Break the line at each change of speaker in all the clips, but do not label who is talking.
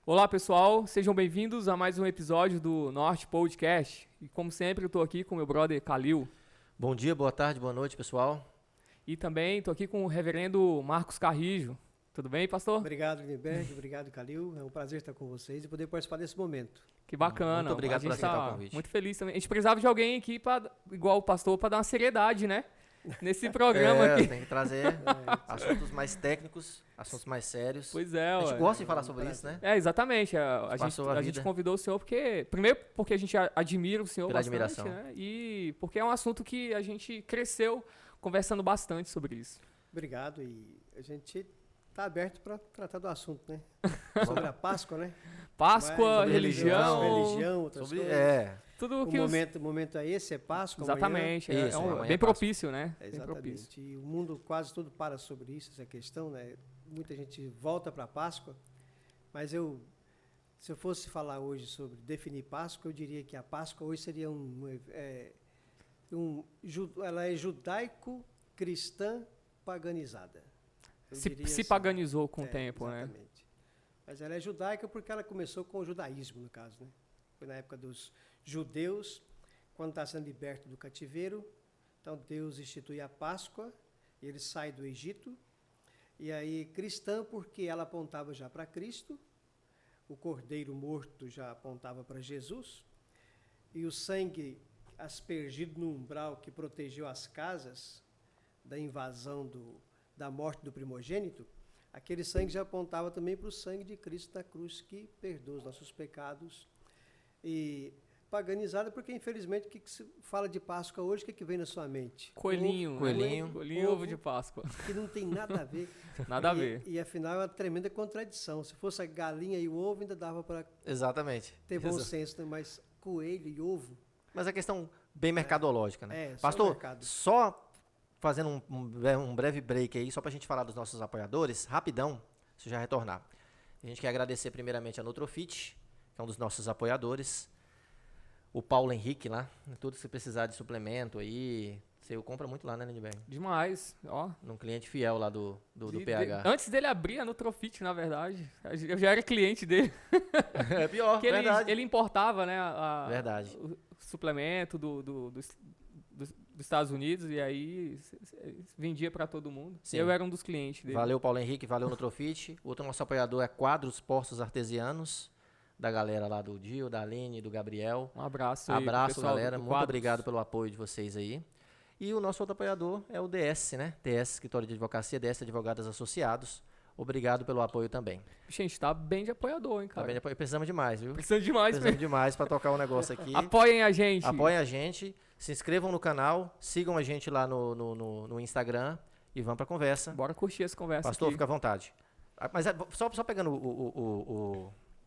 Olá pessoal, sejam bem-vindos a mais um episódio do Norte Podcast. E como sempre eu tô aqui com meu brother Kalil.
Bom dia, boa tarde, boa noite, pessoal.
E também tô aqui com o reverendo Marcos Carrijo. Tudo bem, pastor?
Obrigado, Lindenberg. Obrigado, Kalil. É um prazer estar com vocês e poder participar desse momento.
Que bacana.
Muito obrigado por aceitar o convite.
Muito feliz também. A gente precisava de alguém aqui, igual o pastor, para dar uma seriedade, né? Nesse programa aqui.
Tem que trazer assuntos mais técnicos, assuntos mais sérios.
Pois é,
A gente
ué.
gosta de falar sobre isso, né?
Exatamente. A gente convidou o senhor primeiro porque a gente admira o senhor
Pela
bastante,
admiração.
né? E porque é um assunto que a gente cresceu conversando bastante sobre isso.
Obrigado. E a gente está aberto para tratar do assunto, né? Sobre a Páscoa, né?
Páscoa,
Sobre
religião,
outras
Sobre,
coisas.
tudo
O
que
momento é esse, é Páscoa.
Exatamente.
Amanhã. Isso,
Bem
amanhã é Páscoa.
propício, né? Bem propício.
Exatamente. E o mundo quase todo para sobre isso, essa questão, né? Muita gente volta para a Páscoa, mas se eu fosse falar hoje sobre definir Páscoa, eu diria que a Páscoa hoje seria ela é judaico-cristã paganizada.
Se paganizou com o tempo,
exatamente. Né? Mas ela é judaica porque ela começou com o judaísmo, no caso, né? Foi na época dos judeus, quando está sendo liberto do cativeiro. Então Deus institui a Páscoa, ele sai do Egito. E aí cristã porque ela apontava já para Cristo, o cordeiro morto já apontava para Jesus, e o sangue aspergido no umbral que protegeu as casas da invasão da morte do primogênito, aquele sangue já apontava também para o sangue de Cristo na cruz, que perdoa os nossos pecados. E paganizada porque, infelizmente, o que se fala de Páscoa hoje, o que vem na sua mente?
Coelhinho, ovo de Páscoa.
Que não tem nada a ver.
Nada a ver.
E afinal é uma tremenda contradição. Se fosse a galinha e o ovo, ainda dava para ter bom senso, né? Mas coelho e ovo...
Mas é questão bem mercadológica, né?
Pastor,
só fazendo um breve break aí, só para a gente falar dos nossos apoiadores, rapidão, se já retornar. A gente quer agradecer primeiramente a Nutrofit, que é um dos nossos apoiadores, o Paulo Henrique lá, tudo que você precisar de suplemento aí, você compra muito lá, né, Lindenberg?
Demais, ó.
Num cliente fiel lá do PH.
Antes dele abrir a Nutrofit, na verdade, eu já era cliente dele.
É pior, verdade.
Ele importava, né,
verdade.
O suplemento dos Estados Unidos e aí vendia para todo mundo.
Sim.
Eu era um dos clientes dele.
Valeu, Paulo Henrique, valeu, Nutrofit. O outro nosso apoiador é Quadros Poços Artesianos, da galera lá do Dio, da Aline, do Gabriel.
Um abraço aí.
Abraço, galera. Muito obrigado pelo apoio de vocês aí. E o nosso outro apoiador é o DS, né? DS, Escritório de Advocacia, DS Advogados Associados. Obrigado pelo apoio também.
Gente, tá bem de apoiador, hein, cara?
Tá bem de apoio. Precisamos demais, viu?
Precisamos demais
para tocar o negócio aqui.
Apoiem a gente.
Apoiem a gente. Se inscrevam no canal. Sigam a gente lá no Instagram. E vamos pra conversa.
Bora curtir essa conversa.
Pastor,
aqui.
fica à vontade. Mas só pegando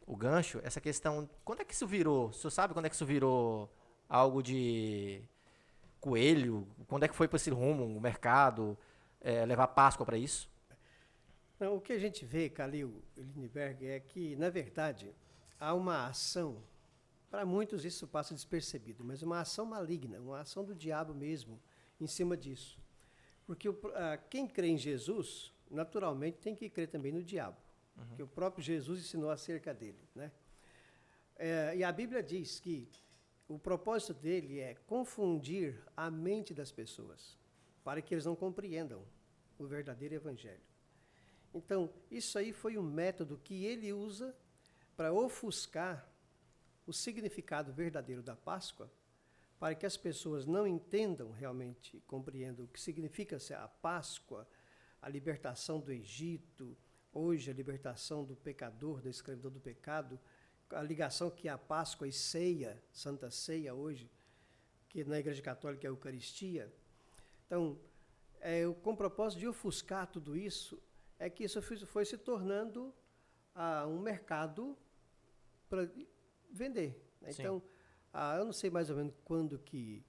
o gancho, essa questão... Quando é que isso virou? O senhor sabe quando é que isso virou algo de coelho? Quando é que foi para esse rumo, o mercado, levar Páscoa para isso?
Não, o que a gente vê, Kalil e Lindenberg, é que, na verdade, há uma ação, para muitos isso passa despercebido, mas uma ação maligna, uma ação do diabo mesmo, em cima disso. Porque quem crê em Jesus, naturalmente, tem que crer também no diabo, que o próprio Jesus ensinou acerca dele, né? E a Bíblia diz que o propósito dele é confundir a mente das pessoas, para que eles não compreendam o verdadeiro evangelho. Então, isso aí foi um método que ele usa para ofuscar o significado verdadeiro da Páscoa, para que as pessoas não entendam realmente, compreendam o que significa ser a Páscoa, a libertação do Egito, hoje a libertação do pecador, da escravidão do pecado, a ligação que a Páscoa e ceia, Santa Ceia hoje, que na Igreja Católica é a Eucaristia. Então, com o propósito de ofuscar tudo isso, é que isso foi se tornando um mercado para vender. Né? Então, eu não sei mais ou menos quando que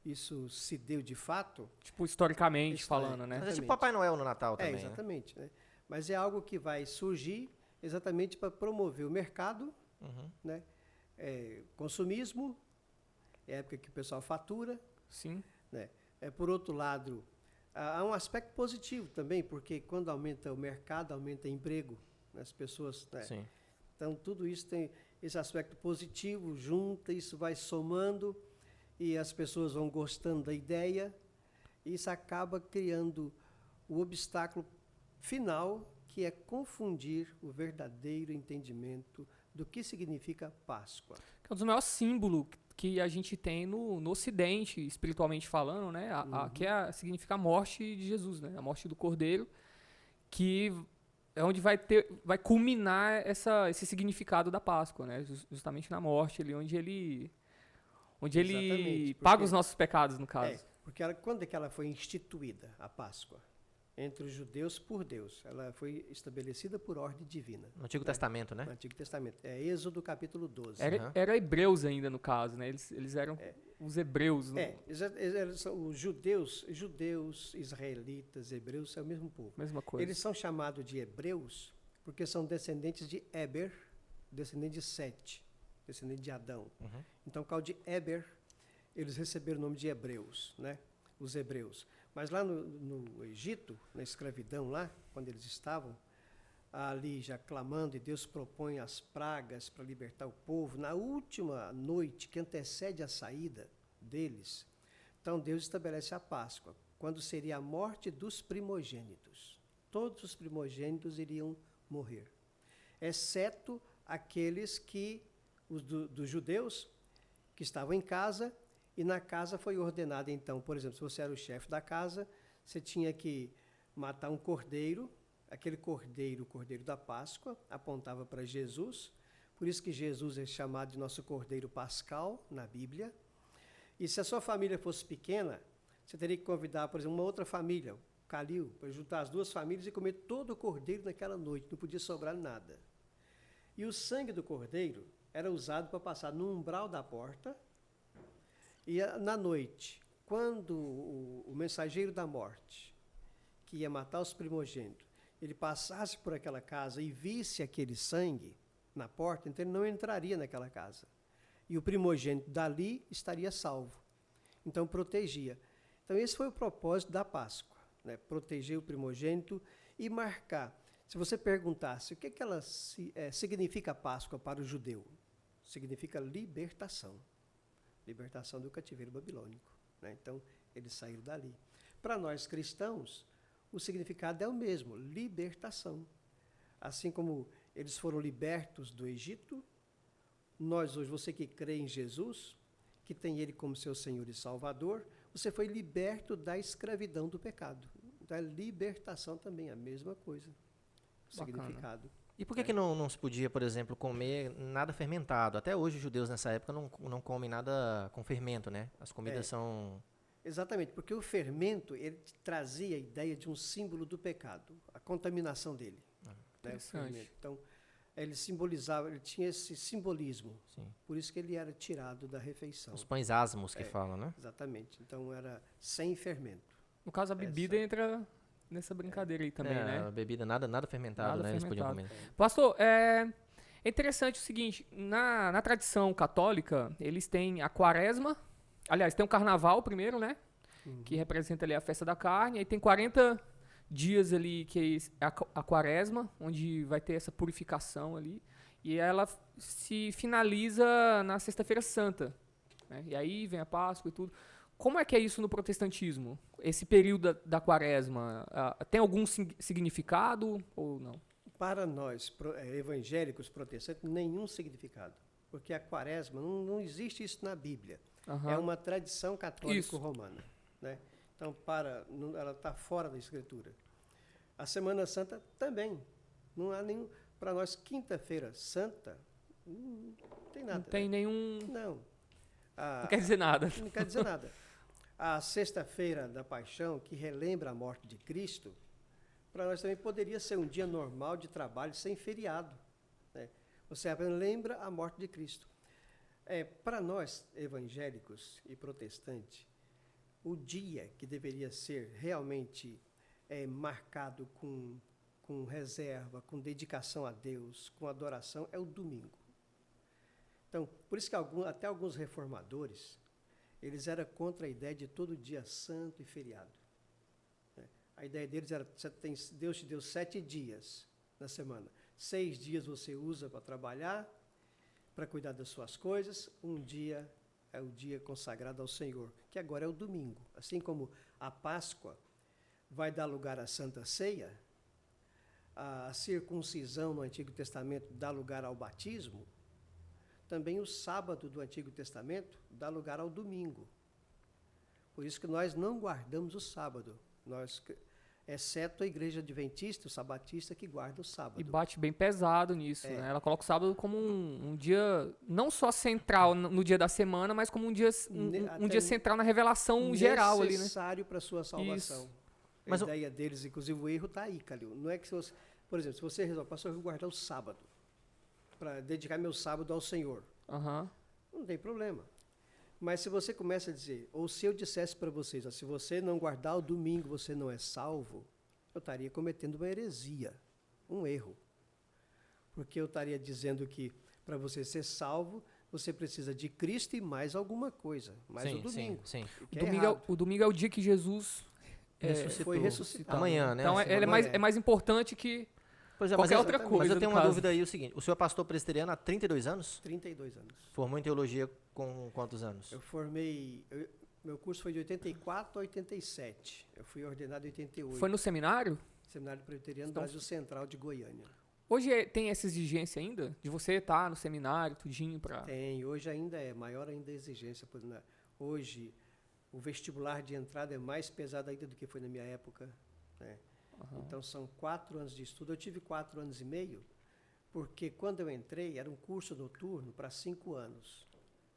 isso se deu de fato.
Tipo, historicamente falando, né?
Mas é tipo Papai Noel no Natal também,
exatamente. Né? Mas é algo que vai surgir exatamente para promover o mercado, né? Consumismo, é a época que o pessoal fatura.
Sim.
Né? Por outro lado, há um aspecto positivo também, porque quando aumenta o mercado, aumenta o emprego, né? As pessoas... Né?
Sim.
Então, tudo isso tem esse aspecto positivo, junta, isso vai somando e as pessoas vão gostando da ideia, e isso acaba criando o obstáculo final, que é confundir o verdadeiro entendimento do que significa Páscoa.
Que é um dos maiores símbolos que a gente tem no Ocidente, espiritualmente falando, né? Significa a morte de Jesus, né? A morte do Cordeiro, que é onde vai culminar esse significado da Páscoa, né? Justamente na morte, ali, onde ele
Exatamente,
paga os nossos pecados, no caso.
Porque quando é que ela foi instituída, a Páscoa? Entre os judeus por Deus. Ela foi estabelecida por ordem divina.
No Antigo Testamento, né?
No Antigo Testamento. É Êxodo capítulo 12.
Era hebreus ainda, no caso, né? Eles eram os hebreus.
Os judeus, israelitas, hebreus, é o mesmo povo.
Mesma coisa.
Eles são chamados de hebreus porque são descendentes de Éber, descendente de Sete, descendente de Adão. Então, por causa de Éber, eles receberam o nome de hebreus, né? Os hebreus. Mas lá no Egito, na escravidão lá, quando eles estavam ali já clamando, e Deus propõe as pragas para libertar o povo, na última noite que antecede a saída deles, então Deus estabelece a Páscoa, quando seria a morte dos primogênitos. Todos os primogênitos iriam morrer, exceto aqueles dos judeus, que estavam em casa. E na casa foi ordenado, então, por exemplo, se você era o chefe da casa, você tinha que matar um cordeiro. Aquele cordeiro, o cordeiro da Páscoa, apontava para Jesus. Por isso que Jesus é chamado de nosso cordeiro pascal na Bíblia. E se a sua família fosse pequena, você teria que convidar, por exemplo, uma outra família, o Calil, para juntar as duas famílias e comer todo o cordeiro naquela noite. Não podia sobrar nada. E o sangue do cordeiro era usado para passar no umbral da porta. E na noite, quando o mensageiro da morte, que ia matar os primogênitos, ele passasse por aquela casa e visse aquele sangue na porta, então ele não entraria naquela casa. E o primogênito dali estaria salvo. Então protegia. Então esse foi o propósito da Páscoa, né? Proteger o primogênito e marcar. Se você perguntasse o que significa a Páscoa para o judeu, significa libertação. Libertação do cativeiro babilônico, né? Então, eles saíram dali. Para nós cristãos, o significado é o mesmo, libertação. Assim como eles foram libertos do Egito, nós hoje, você que crê em Jesus, que tem Ele como seu Senhor e Salvador, você foi liberto da escravidão do pecado. Então, a libertação também é a mesma coisa, o significado.
E por que não se podia, por exemplo, comer nada fermentado? Até hoje os judeus nessa época não comem nada com fermento, né? As comidas são...
Exatamente, porque o fermento, ele trazia a ideia de um símbolo do pecado, a contaminação dele. Né, o fermento. Então, ele simbolizava, ele tinha esse simbolismo.
Sim.
Por isso que ele era tirado da refeição.
Os pães asmos que falam, né?
Exatamente. Então, era sem fermento.
No caso, a bebida entra nessa brincadeira aí também, né?
A bebida, nada fermentado, né? Eles podiam comer.
Pastor, é interessante o seguinte, na tradição católica, eles têm a quaresma, aliás, tem o carnaval primeiro, né? Que representa ali a festa da carne, aí tem 40 dias ali, que é a quaresma, onde vai ter essa purificação ali, e ela se finaliza na Sexta-feira Santa, né? E aí vem a Páscoa e tudo. Como é que é isso no protestantismo? Esse período da quaresma, tem algum significado ou não?
Para nós, evangélicos protestantes, nenhum significado. Porque a quaresma, não existe isso na Bíblia. É uma tradição católico-romana, né? Então, ela está fora da Escritura. A Semana Santa também. Não há nenhum... Para nós, Quinta-feira Santa, não tem nada.
Não tem nenhum...
Não.
Não quer dizer nada.
Não quer dizer nada. A Sexta-feira da Paixão, que relembra a morte de Cristo, para nós também poderia ser um dia normal de trabalho, sem feriado, né? Você apenas lembra a morte de Cristo. Para nós, evangélicos e protestantes, o dia que deveria ser realmente marcado com reserva, com dedicação a Deus, com adoração, é o domingo. Então, por isso que até alguns reformadores, eles eram contra a ideia de todo dia santo e feriado. A ideia deles era, Deus te deu 7 dias na semana. 6 dias você usa para trabalhar, para cuidar das suas coisas. Um dia é o dia consagrado ao Senhor, que agora é o domingo. Assim como a Páscoa vai dar lugar à Santa Ceia, a circuncisão no Antigo Testamento dá lugar ao batismo, também o sábado do Antigo Testamento dá lugar ao domingo. Por isso que nós não guardamos o sábado, exceto a Igreja Adventista, o Sabatista, que guarda o sábado.
E bate bem pesado nisso, né? Ela coloca o sábado como um dia, não só central no dia da semana, mas como um dia central na revelação geral ali, né?
Necessário para a sua salvação.
Isso.
Mas a ideia deles, inclusive o erro está aí, Calil. Não é que você, por exemplo, se você resolve, pastor, eu vou guardar o sábado, para dedicar meu sábado ao Senhor. Não tem problema. Mas se você começa a dizer, ou se eu dissesse para vocês, ó, se você não guardar o domingo, você não é salvo, eu estaria cometendo uma heresia, um erro. Porque eu estaria dizendo que para você ser salvo, você precisa de Cristo e mais alguma coisa, mais o domingo.
Sim.
O domingo é o dia que Jesus
foi ressuscitado.
Amanhã, né?
Então é mais importante que qualquer outra coisa.
Mas eu tenho uma dúvida aí, o seguinte, o senhor é pastor presbiteriano há 32 anos?
32 anos.
Formou em teologia com quantos anos?
Eu formei, meu curso foi de 84 a 87. Eu fui ordenado em 88.
Foi no seminário?
Seminário Presbiteriano Brasil Central de Goiânia.
Hoje tem essa exigência ainda? De você estar no seminário, tudinho pra...
Tem, hoje ainda é maior ainda a exigência. Hoje o vestibular de entrada é mais pesado ainda do que foi na minha época, né? Então são 4 anos de estudo. Eu tive 4 anos e meio, porque quando eu entrei era um curso noturno para 5 anos.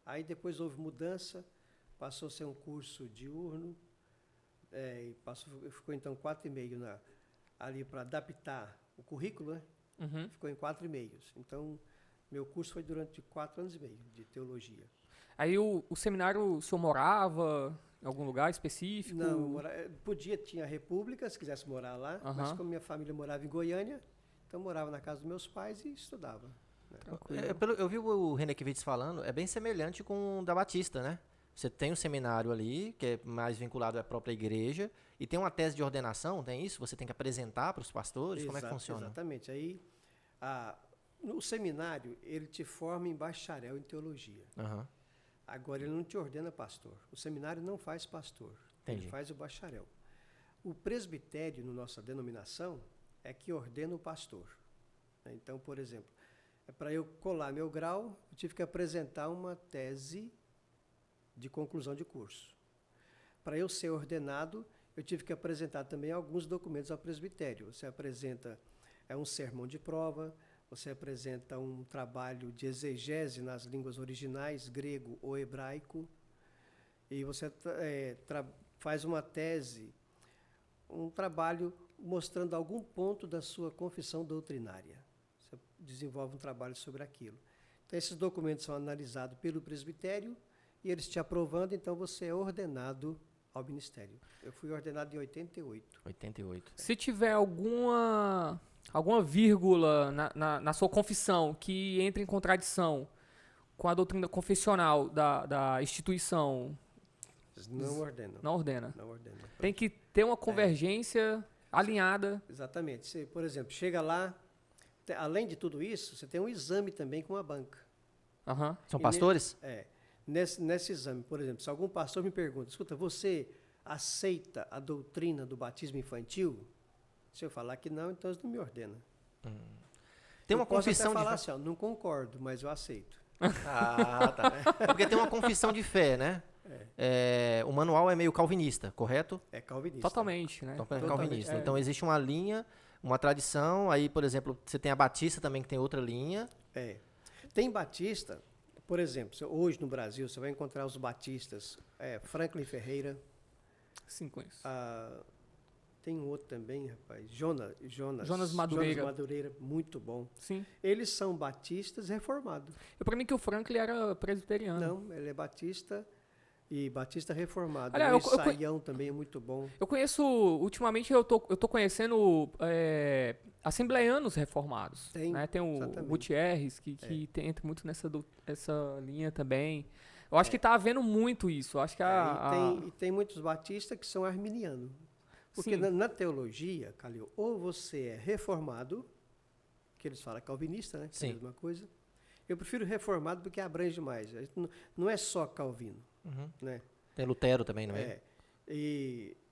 Aí depois houve mudança, passou a ser um curso diurno, e ficou então 4,5 ali para adaptar o currículo, né? Ficou em 4,5. Então, meu curso foi durante 4 anos e meio de teologia.
Aí o seminário, o senhor morava em algum lugar específico?
Não, tinha república, se quisesse morar lá, mas como minha família morava em Goiânia, então morava na casa dos meus pais e estudava. Né?
Eu vi o René Kivitz falando, é bem semelhante com o da Batista, né? Você tem um seminário ali, que é mais vinculado à própria igreja, e tem uma tese de ordenação, tem isso? Você tem que apresentar para os pastores? Como é que funciona?
Exatamente. Aí, no seminário, ele te forma em bacharel em teologia. Agora, ele não te ordena pastor. O seminário não faz pastor.
Entendi.
Ele faz o bacharel. O presbitério, na nossa denominação, é que ordena o pastor. Então, por exemplo, para eu colar meu grau, eu tive que apresentar uma tese de conclusão de curso. Para eu ser ordenado, eu tive que apresentar também alguns documentos ao presbitério. Você apresenta um sermão de prova, você apresenta um trabalho de exegese nas línguas originais, grego ou hebraico, e você faz uma tese, um trabalho mostrando algum ponto da sua confissão doutrinária. Você desenvolve um trabalho sobre aquilo. Então, esses documentos são analisados pelo presbitério e eles te aprovando, então você é ordenado ao ministério. Eu fui ordenado em 88.
88.
Se tiver alguma vírgula na sua confissão que entre em contradição com a doutrina confessional da instituição,
não ordena.
Não ordena.
Não ordena.
Tem que ter uma convergência alinhada.
Exatamente. Você, por exemplo, chega lá, além de tudo isso, você tem um exame também com a banca.
São pastores?
Nesse exame, por exemplo, se algum pastor me pergunta, escuta, você aceita a doutrina do batismo infantil? Se eu falar que não, então eles não me ordenam.
Tem uma confissão
de fé. Assim, ó, não concordo, mas eu aceito.
Tá. Porque tem uma confissão de fé, né? O manual é meio calvinista, correto?
É calvinista.
Totalmente, né?
Calvinista. Então existe uma linha, uma tradição, aí, por exemplo, você tem a Batista também, que tem outra linha.
Tem Batista, por exemplo, hoje no Brasil, você vai encontrar os batistas, Franklin Ferreira.
Sim, conheço.
Tem um outro também, rapaz, Jonas
Madureira,
muito bom.
Sim.
Eles são batistas reformados.
Para mim que o Franklin era presbiteriano.
Não, ele é batista e batista reformado.
Aliás,
o Saião também é muito bom.
Eu conheço, ultimamente eu tô conhecendo assembleianos reformados. Tem o Gutierrez, que entra muito nessa linha também. Eu acho que está havendo muito isso. Eu acho que
e tem muitos batistas que são arminianos. Porque na teologia, Calil, ou você é reformado, que eles falam calvinista, né? Que é
Sim.
a mesma coisa. Eu prefiro reformado porque abrange mais. Não é só Calvino,
Uhum.
né?
Tem Lutero também, não é?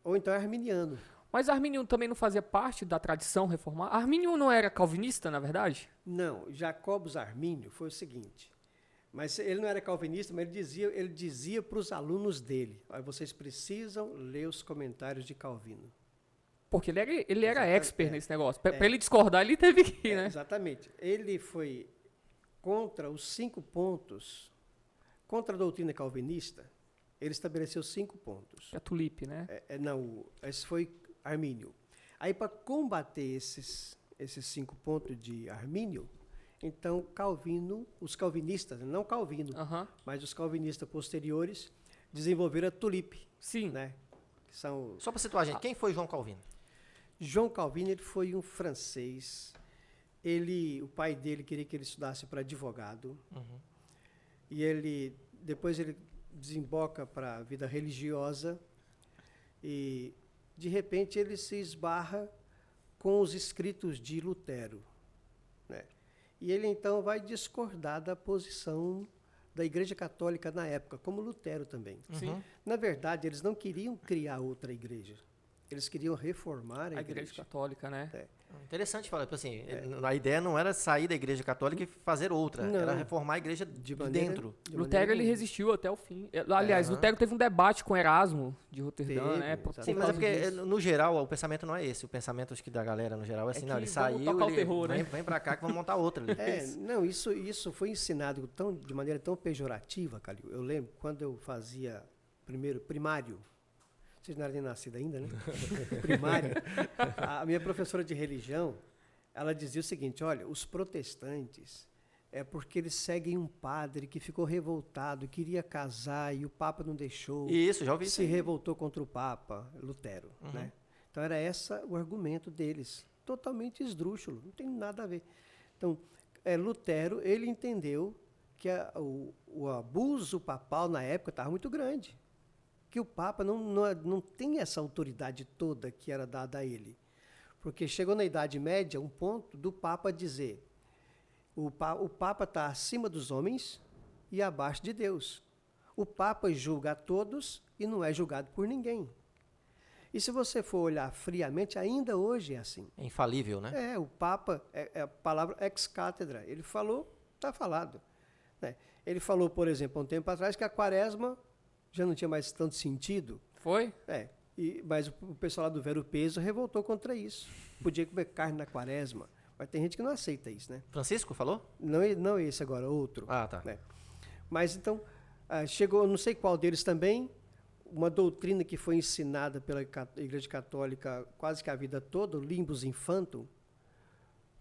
Ou então é arminiano.
Mas Armínio também não fazia parte da tradição reformada? Armínio não era calvinista, na verdade?
Não, Jacobus Armínio foi o seguinte, mas ele não era calvinista, mas ele dizia para os alunos dele, "Olha, vocês precisam ler os comentários de Calvino."
Porque ele era
Exatamente,
expert nesse negócio. Pra ele discordar, ele teve que ir, né?
Exatamente. Ele foi contra os 5 pontos, contra a doutrina calvinista, ele estabeleceu 5 pontos.
A Tulipe, né?
Não, esse foi Armínio. Aí, para combater esses 5 pontos de Armínio, então Calvino, os calvinistas, não Calvino,
Aham.
mas os calvinistas posteriores, desenvolveram a Tulipe,
Sim.
né? Que são...
Só para situar, gente, quem foi João Calvino?
João Calvino, ele foi um francês. O pai dele queria que ele estudasse para advogado.
Uhum.
E depois ele desemboca para a vida religiosa e, de repente, ele se esbarra com os escritos de Lutero, né? E ele, então, vai discordar da posição da Igreja Católica na época, como Lutero também.
Sim.
Na verdade, eles não queriam criar outra igreja. Eles queriam reformar a
A Igreja Católica, né?
Interessante falar, tipo assim, a ideia não era sair da Igreja Católica e fazer outra,
Não.
era reformar a igreja de dentro.
Lutero, ele resistiu até o fim. Aliás,
Aham.
Lutero teve um debate com Erasmo de Roterdã,
Teve,
né?
exatamente.
Sim, mas é
causa
porque,
disso.
no geral, o pensamento não é esse. O pensamento, acho que da galera, no geral, é assim,
É
não,
que
ele
vamos
saiu,
tocar o
ele
terror, né?
vem pra cá que vamos montar outra ali.
Isso foi ensinado de maneira tão pejorativa, Calil. Eu lembro quando eu fazia primário. Vocês não eram nem nascidos ainda, né? Primário. A minha professora de religião, ela dizia o seguinte: olha, os protestantes é porque eles seguem um padre que ficou revoltado, queria casar e o Papa não deixou.
Isso, já ouvi isso
Se
aí.
revoltou contra o Papa, Lutero, né? Então era esse o argumento deles, totalmente esdrúxulo, não tem nada a ver. Então, Lutero, ele entendeu que o abuso papal na época estava muito grande, que o Papa não tem essa autoridade toda que era dada a ele, porque chegou na Idade Média um ponto do Papa dizer: o Papa está acima dos homens e abaixo de Deus. O Papa julga a todos e não é julgado por ninguém. E se você for olhar friamente, ainda hoje é assim.
É infalível, né?
O Papa, é a palavra ex cathedra. Ele falou, está falado, né? Ele falou, por exemplo, há um tempo atrás, que a quaresma já não tinha mais tanto sentido.
Foi?
Mas o pessoal lá do Vero Peso revoltou contra isso. Podia comer carne na quaresma. Mas tem gente que não aceita isso, né?
Francisco falou?
Não esse agora, outro.
Ah, tá.
Né? Mas então, chegou, não sei qual deles também, uma doutrina que foi ensinada pela Igreja Católica quase que a vida toda, o limbus infantum.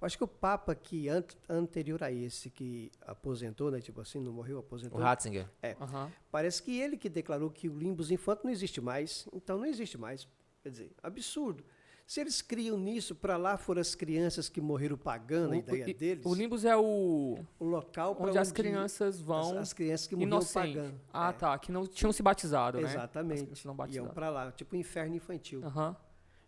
Acho que o Papa que anterior a esse, que aposentou, né, tipo assim, não morreu, aposentou.
O Ratzinger.
Aham.
Parece que ele que declarou que o limbus infantum não existe mais. Então não existe mais. Quer dizer, absurdo. Se eles criam nisso, para lá foram as crianças que morreram pagando a ideia deles.
O Nimbus é o
local para
onde as crianças vão
as crianças que morriam
inocente.
pagando.
Ah, tá. Que não tinham se batizado, né? As
Exatamente.
crianças não
Iam
batizadas.
para lá, tipo um inferno infantil.
Aham.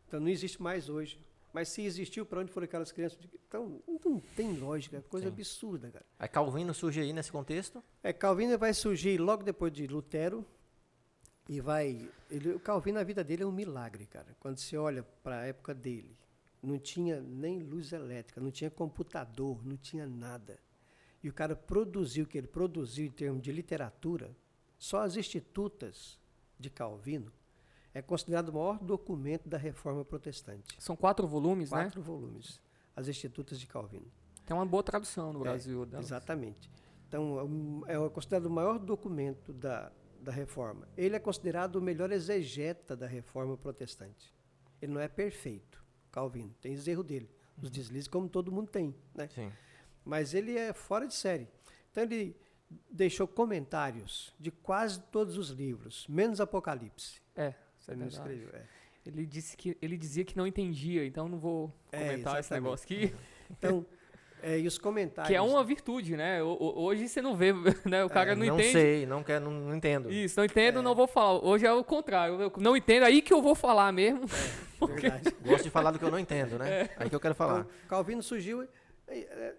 Então não existe mais hoje. Mas se existiu, para onde foram aquelas crianças? Então não tem lógica, é coisa absurda, cara.
Aí Calvino surge aí nesse contexto.
Calvino vai surgir logo depois de Lutero e o Calvino, a vida dele é um milagre, cara. Quando você olha para a época dele, não tinha nem luz elétrica, não tinha computador, não tinha nada. E o cara produziu o que ele produziu em termos de literatura, só as Institutas de Calvino, é considerado o maior documento da Reforma Protestante.
São 4 volumes,
4 volumes, as Institutas de Calvino.
Tem uma boa tradução no Brasil. delas.
Exatamente. Então, é considerado o maior documento da Reforma. Ele é considerado o melhor exegeta da Reforma Protestante. Ele não é perfeito, Calvino. Tem os erros dele, os deslizes, como todo mundo tem, né?
Sim.
Mas ele é fora de série. Então, ele deixou comentários de quase todos os livros, menos Apocalipse.
Isso é
Ele não
verdade.
escreveu.
Ele dizia que não entendia, então não vou comentar esse
exatamente.
negócio aqui.
Então, e os comentários...
Que é uma virtude, né? Hoje você não vê, né? O cara não entende.
Sei, não entendo.
Isso, não entendo, não vou falar. Hoje é o contrário. Eu não entendo, aí que eu vou falar mesmo.
Verdade.
Gosto de falar do que eu não entendo, né? Aí que eu quero falar.
Então, Calvino surgiu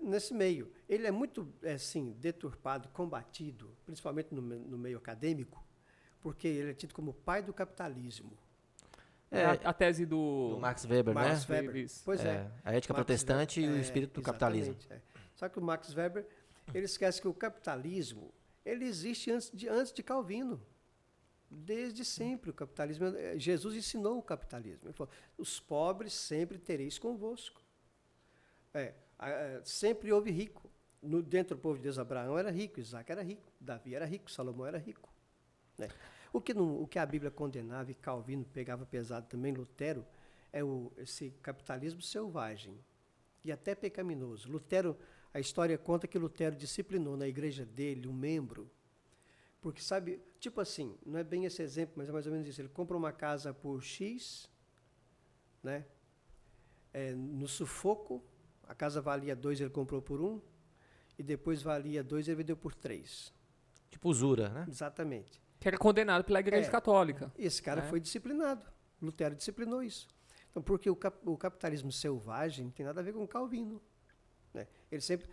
Nesse meio. Ele é muito, assim, deturpado, combatido, principalmente no meio acadêmico, porque ele é tido como o pai do capitalismo.
A tese
Do
do
Max Weber,
Max
né?
Weber.
Isso.
Pois é.
A ética
Max
protestante
Weber,
e o espírito do capitalismo.
exatamente, Só que o Max Weber, ele esquece que o capitalismo, ele existe antes de Calvino. Desde sempre o capitalismo. Jesus ensinou o capitalismo. Ele falou: os pobres sempre tereis convosco. Sempre houve rico. Dentro do povo de Deus, Abraão era rico, Isaac era rico, Davi era rico, Salomão era rico. Né? O que a Bíblia condenava e Calvino pegava pesado também, Lutero, é esse capitalismo selvagem e até pecaminoso. Lutero, a história conta que Lutero disciplinou na igreja dele um membro, porque sabe, tipo assim, não é bem esse exemplo, mas é mais ou menos isso. Ele compra uma casa por X, né? No sufoco, a casa valia 2, ele comprou por 1, e depois valia 2, ele vendeu por 3.
Tipo usura, né?
Exatamente.
Que era condenado pela Igreja Católica.
Esse cara foi disciplinado. Lutero disciplinou isso. Então, porque o capitalismo selvagem não tem nada a ver com Calvino. Né? Ele sempre...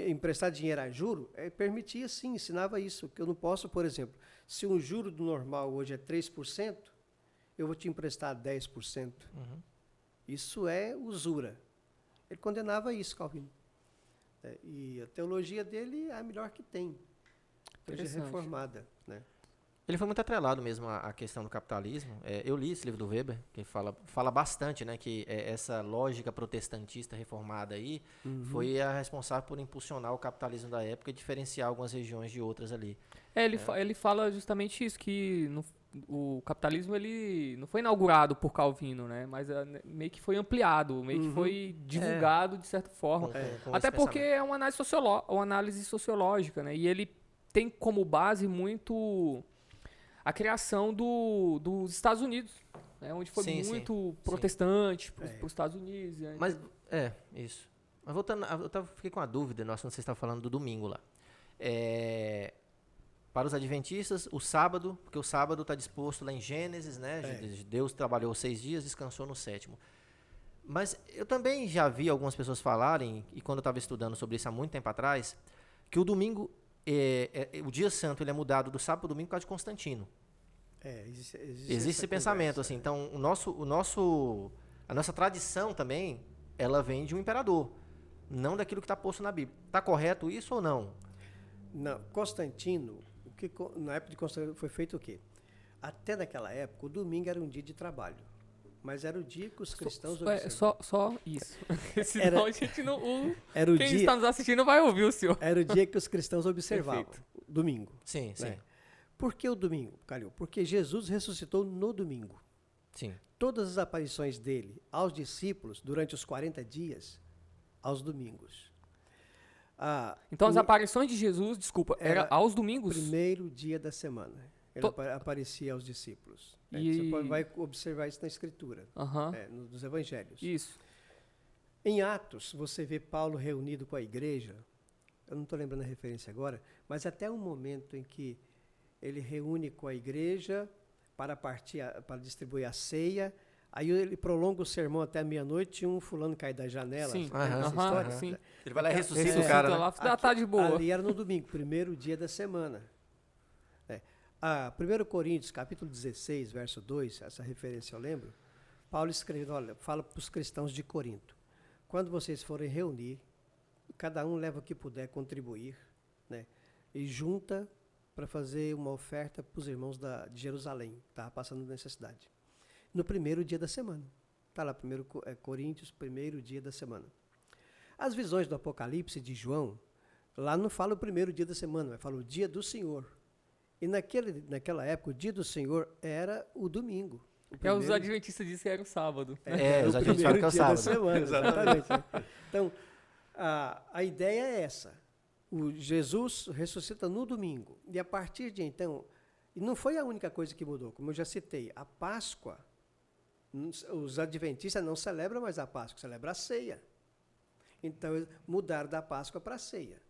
emprestar dinheiro a juro, permitia sim, ensinava isso. Que eu não posso, por exemplo, se um juro do normal hoje é 3%, eu vou te emprestar 10%.
Uhum.
Isso é usura. Ele condenava isso, Calvino. E a teologia dele é a melhor que tem. Teologia reformada. Né?
Ele foi muito atrelado mesmo à questão do capitalismo. Eu li esse livro do Weber, que fala bastante, né, que essa lógica protestantista reformada aí foi a responsável por impulsionar o capitalismo da época e diferenciar algumas regiões de outras ali.
Ele fala justamente isso, que o capitalismo ele não foi inaugurado por Calvino, né, mas meio que foi ampliado, meio que foi divulgado de certa forma.
Com
Até
esse
porque
pensamento.
é uma análise sociológica, né, e ele tem como base muito a criação dos Estados Unidos, né, onde foi muito protestante para os Estados Unidos. Né?
Mas, isso. Mas voltando, fiquei com uma dúvida, nossa, não sei se você estava falando do domingo lá. Para os adventistas, o sábado, porque o sábado está disposto lá em Gênesis, né? Deus trabalhou 6 dias, descansou no 7º. Mas eu também já vi algumas pessoas falarem, e quando eu estava estudando sobre isso há muito tempo atrás, que o domingo, o dia santo, ele é mudado do sábado para o domingo por causa de Constantino. Existe esse pensamento, assim. Então, a nossa tradição também, ela vem de um imperador, não daquilo que está posto na Bíblia. Está correto isso ou não?
Não, Constantino, na época de Constantino foi feito o quê? Até naquela época, o domingo era um dia de trabalho. Mas era o dia que os cristãos observavam.
Só isso. Senão a gente não... Quem está nos assistindo vai ouvir o senhor.
Era o dia que os cristãos observavam. Domingo.
Sim, sim.
Por que o domingo, Calil? Porque Jesus ressuscitou no domingo.
Sim.
Todas as aparições dele aos discípulos durante os 40 dias, aos domingos.
Então as aparições de Jesus, era aos domingos?
Primeiro dia da semana. Ele aparecia aos discípulos. Você vai observar isso na Escritura, nos Evangelhos.
Isso.
Em Atos, você vê Paulo reunido com a igreja, eu não estou lembrando a referência agora, mas até um momento em que ele reúne com a igreja para distribuir a ceia, aí ele prolonga o sermão até meia-noite e um fulano cai da janela.
Sim.
História?
Sim.
Ele vai lá e ressuscita o cara.
Lá, tá de boa.
Ali era no domingo, primeiro dia da semana. 1 Coríntios, capítulo 16, verso 2, essa referência eu lembro, Paulo escreve, olha, fala para os cristãos de Corinto, quando vocês forem reunir, cada um leva o que puder contribuir, né, e junta para fazer uma oferta para os irmãos de Jerusalém, que estavam passando necessidade. No primeiro dia da semana. Está lá, 1 Coríntios, primeiro dia da semana. As visões do Apocalipse de João, lá não fala o primeiro dia da semana, mas fala o dia do Senhor. E naquela época, o dia do Senhor era o domingo.
Os adventistas disseram que era o sábado.
Os adventistas falam que é o sábado. Semana, exatamente. Então, a ideia é essa. O Jesus ressuscita no domingo. E a partir de então, e não foi a única coisa que mudou, como eu já citei, a Páscoa, os adventistas não celebram mais a Páscoa, celebram a ceia. Então, eles mudaram da Páscoa para a ceia.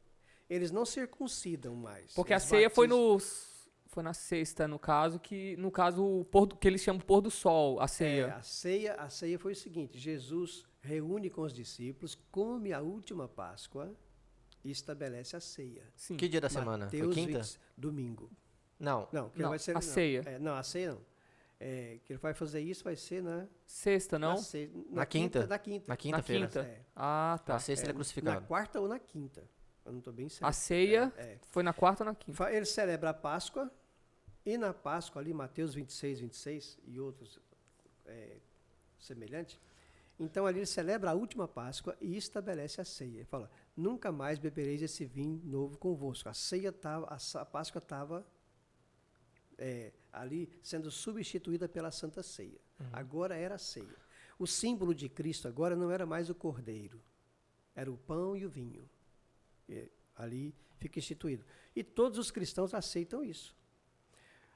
Eles não circuncidam mais.
Porque a ceia foi na sexta, no caso, que eles chamam pôr do sol, a ceia.
A ceia foi o seguinte, Jesus reúne com os discípulos, come a última Páscoa e estabelece a ceia.
Sim.
Que dia da semana? Foi
Mateus
quinta?
20, domingo.
Não.
Não, que
Não,
vai ser,
a ceia.
Não, a ceia não. Que ele vai fazer isso vai ser
Sexta, não?
Na quinta?
Na quinta.
Na quinta-feira.
quinta.
É.
Ah, tá.
Na sexta ele é
Na
crucificado.
quarta ou na quinta. Eu não estou bem certo.
A ceia foi na quarta ou na quinta?
Ele celebra a Páscoa, e na Páscoa, ali, Mateus 26, 26 e outros semelhantes, então ali ele celebra a última Páscoa e estabelece a ceia. Ele fala, nunca mais bebereis esse vinho novo convosco. A Páscoa estava ali sendo substituída pela Santa Ceia. Agora era a ceia. O símbolo de Cristo agora não era mais o cordeiro, era o pão e o vinho. Ali fica instituído. E todos os cristãos aceitam isso.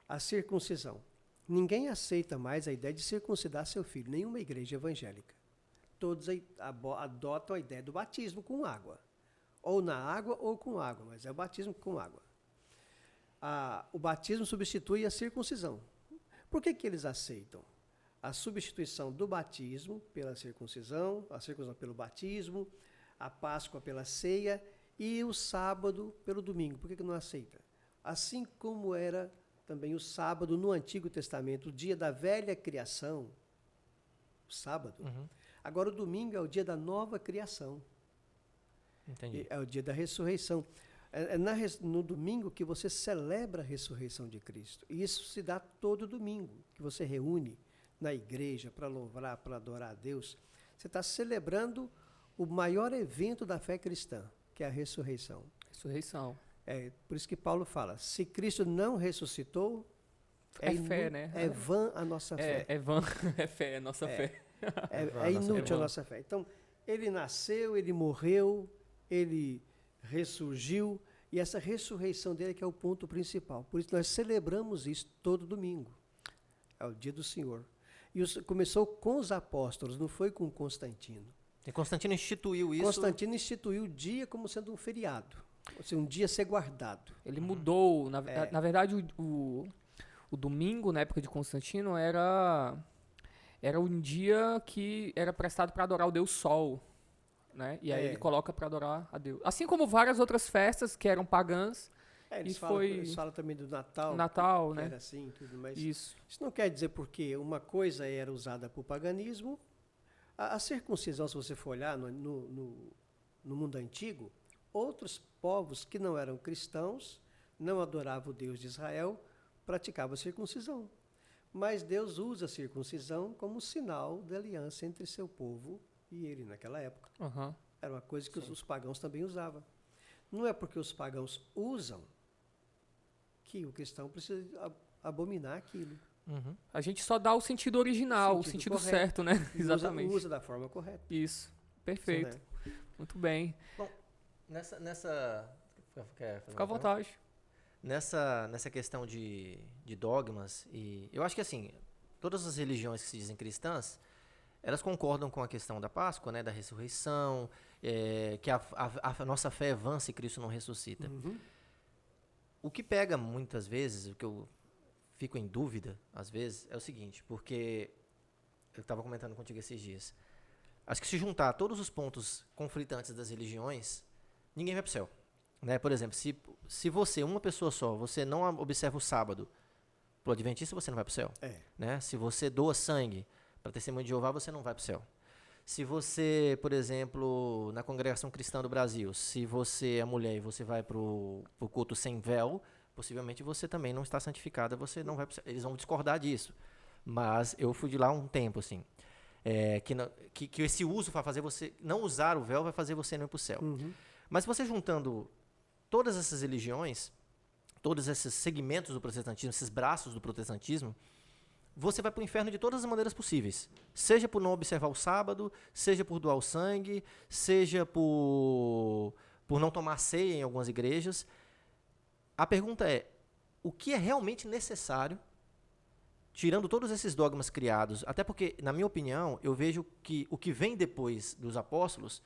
A circuncisão. Ninguém aceita mais a ideia de circuncidar seu filho, nenhuma igreja evangélica. Todos adotam a ideia do batismo com água. Ou na água ou com água, mas é o batismo com água. O batismo substitui a circuncisão. Por que eles aceitam? A substituição do batismo pela circuncisão, a circuncisão pelo batismo, a Páscoa pela ceia e o sábado pelo domingo. Por que não aceita? Assim como era também o sábado no Antigo Testamento, o dia da velha criação, o sábado. Agora o domingo é o dia da nova criação.
Entendi.
É o dia da ressurreição. No domingo que você celebra a ressurreição de Cristo. E isso se dá todo domingo, que você reúne na igreja para louvar, para adorar a Deus. Você está celebrando o maior evento da fé cristã, que é a ressurreição.
Ressurreição.
Por isso que Paulo fala, se Cristo não ressuscitou,
fé, né?
É vã a nossa fé.
É vã, é fé, é nossa fé.
É inútil a nossa fé. Então, ele nasceu, ele morreu, ele ressurgiu, e essa ressurreição dele que é o ponto principal. Por isso nós celebramos isso todo domingo. É o dia do Senhor. E começou com os apóstolos, não foi com Constantino.
E Constantino instituiu isso.
Constantino instituiu o dia como sendo um feriado. Ou seja, um dia a ser guardado.
Ele mudou. Na verdade, o domingo, na época de Constantino, era um dia que era prestado para adorar o Deus Sol. Né? E aí ele coloca para adorar a Deus. Assim como várias outras festas que eram pagãs.
Eles falam também do Natal.
Natal,
que
né?
Era assim, tudo, mas
isso
não quer dizer porque uma coisa era usada para o paganismo. A circuncisão, se você for olhar no mundo antigo, outros povos que não eram cristãos, não adoravam o Deus de Israel, praticavam a circuncisão. Mas Deus usa a circuncisão como sinal de aliança entre seu povo e ele naquela época. Era uma coisa que os pagãos também usavam. Não é porque os pagãos usam que o cristão precisa abominar aquilo.
A gente só dá o sentido original, o sentido
correto.
certo, né? Exatamente.
Usa da forma correta.
Isso. Perfeito.
Sim, né?
Muito bem.
Bom, nessa quer fazer
Fica à
uma
vontade.
Nessa questão de dogmas, e eu acho que assim, todas as religiões que se dizem cristãs, elas concordam com a questão da Páscoa, né, da ressurreição, que a nossa fé é vã se Cristo não ressuscita. O que pega muitas vezes, o que eu fico em dúvida, às vezes, é o seguinte, porque eu estava comentando contigo esses dias. Acho que se juntar todos os pontos conflitantes das religiões, ninguém vai para o céu. Né? Por exemplo, se você, uma pessoa só, você não observa o sábado, para o adventista você não vai para o céu. Né? Se você doa sangue para testemunho de Jeová, você não vai para o céu. Se você, por exemplo, na congregação cristã do Brasil, se você é mulher e você vai para o culto sem véu, possivelmente você também não está santificada, você não vai pro céu. Eles vão discordar disso. Mas eu fui de lá um tempo, assim, que esse uso vai fazer você, não usar o véu vai fazer você não ir para o céu. Mas você juntando todas essas religiões, todos esses segmentos do protestantismo, esses braços do protestantismo, você vai para o inferno de todas as maneiras possíveis. Seja por não observar o sábado, seja por doar o sangue, seja por não tomar ceia em algumas igrejas. A pergunta é, o que é realmente necessário, tirando todos esses dogmas criados, até porque, na minha opinião, eu vejo que o que vem depois dos apóstolos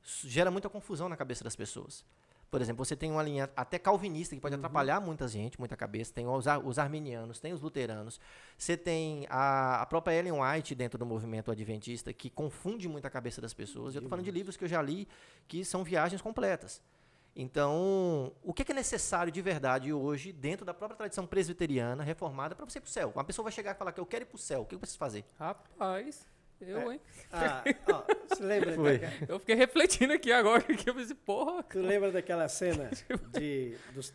gera muita confusão na cabeça das pessoas. Por exemplo, você tem uma linha até calvinista que pode atrapalhar muita gente, muita cabeça. Tem os arminianos, tem os luteranos. Você tem a própria Ellen White dentro do movimento adventista, que confunde muito a cabeça das pessoas. Eu estou falando de livros que eu já li, que são viagens completas. Então, o que é necessário de verdade hoje, dentro da própria tradição presbiteriana, reformada, para você ir para o céu? Uma pessoa vai chegar e falar que eu quero ir para o céu. O que eu preciso fazer?
Rapaz, hein?
Você lembra?
Eu fiquei refletindo aqui agora, que eu pensei, porra.
Tu lembra daquela cena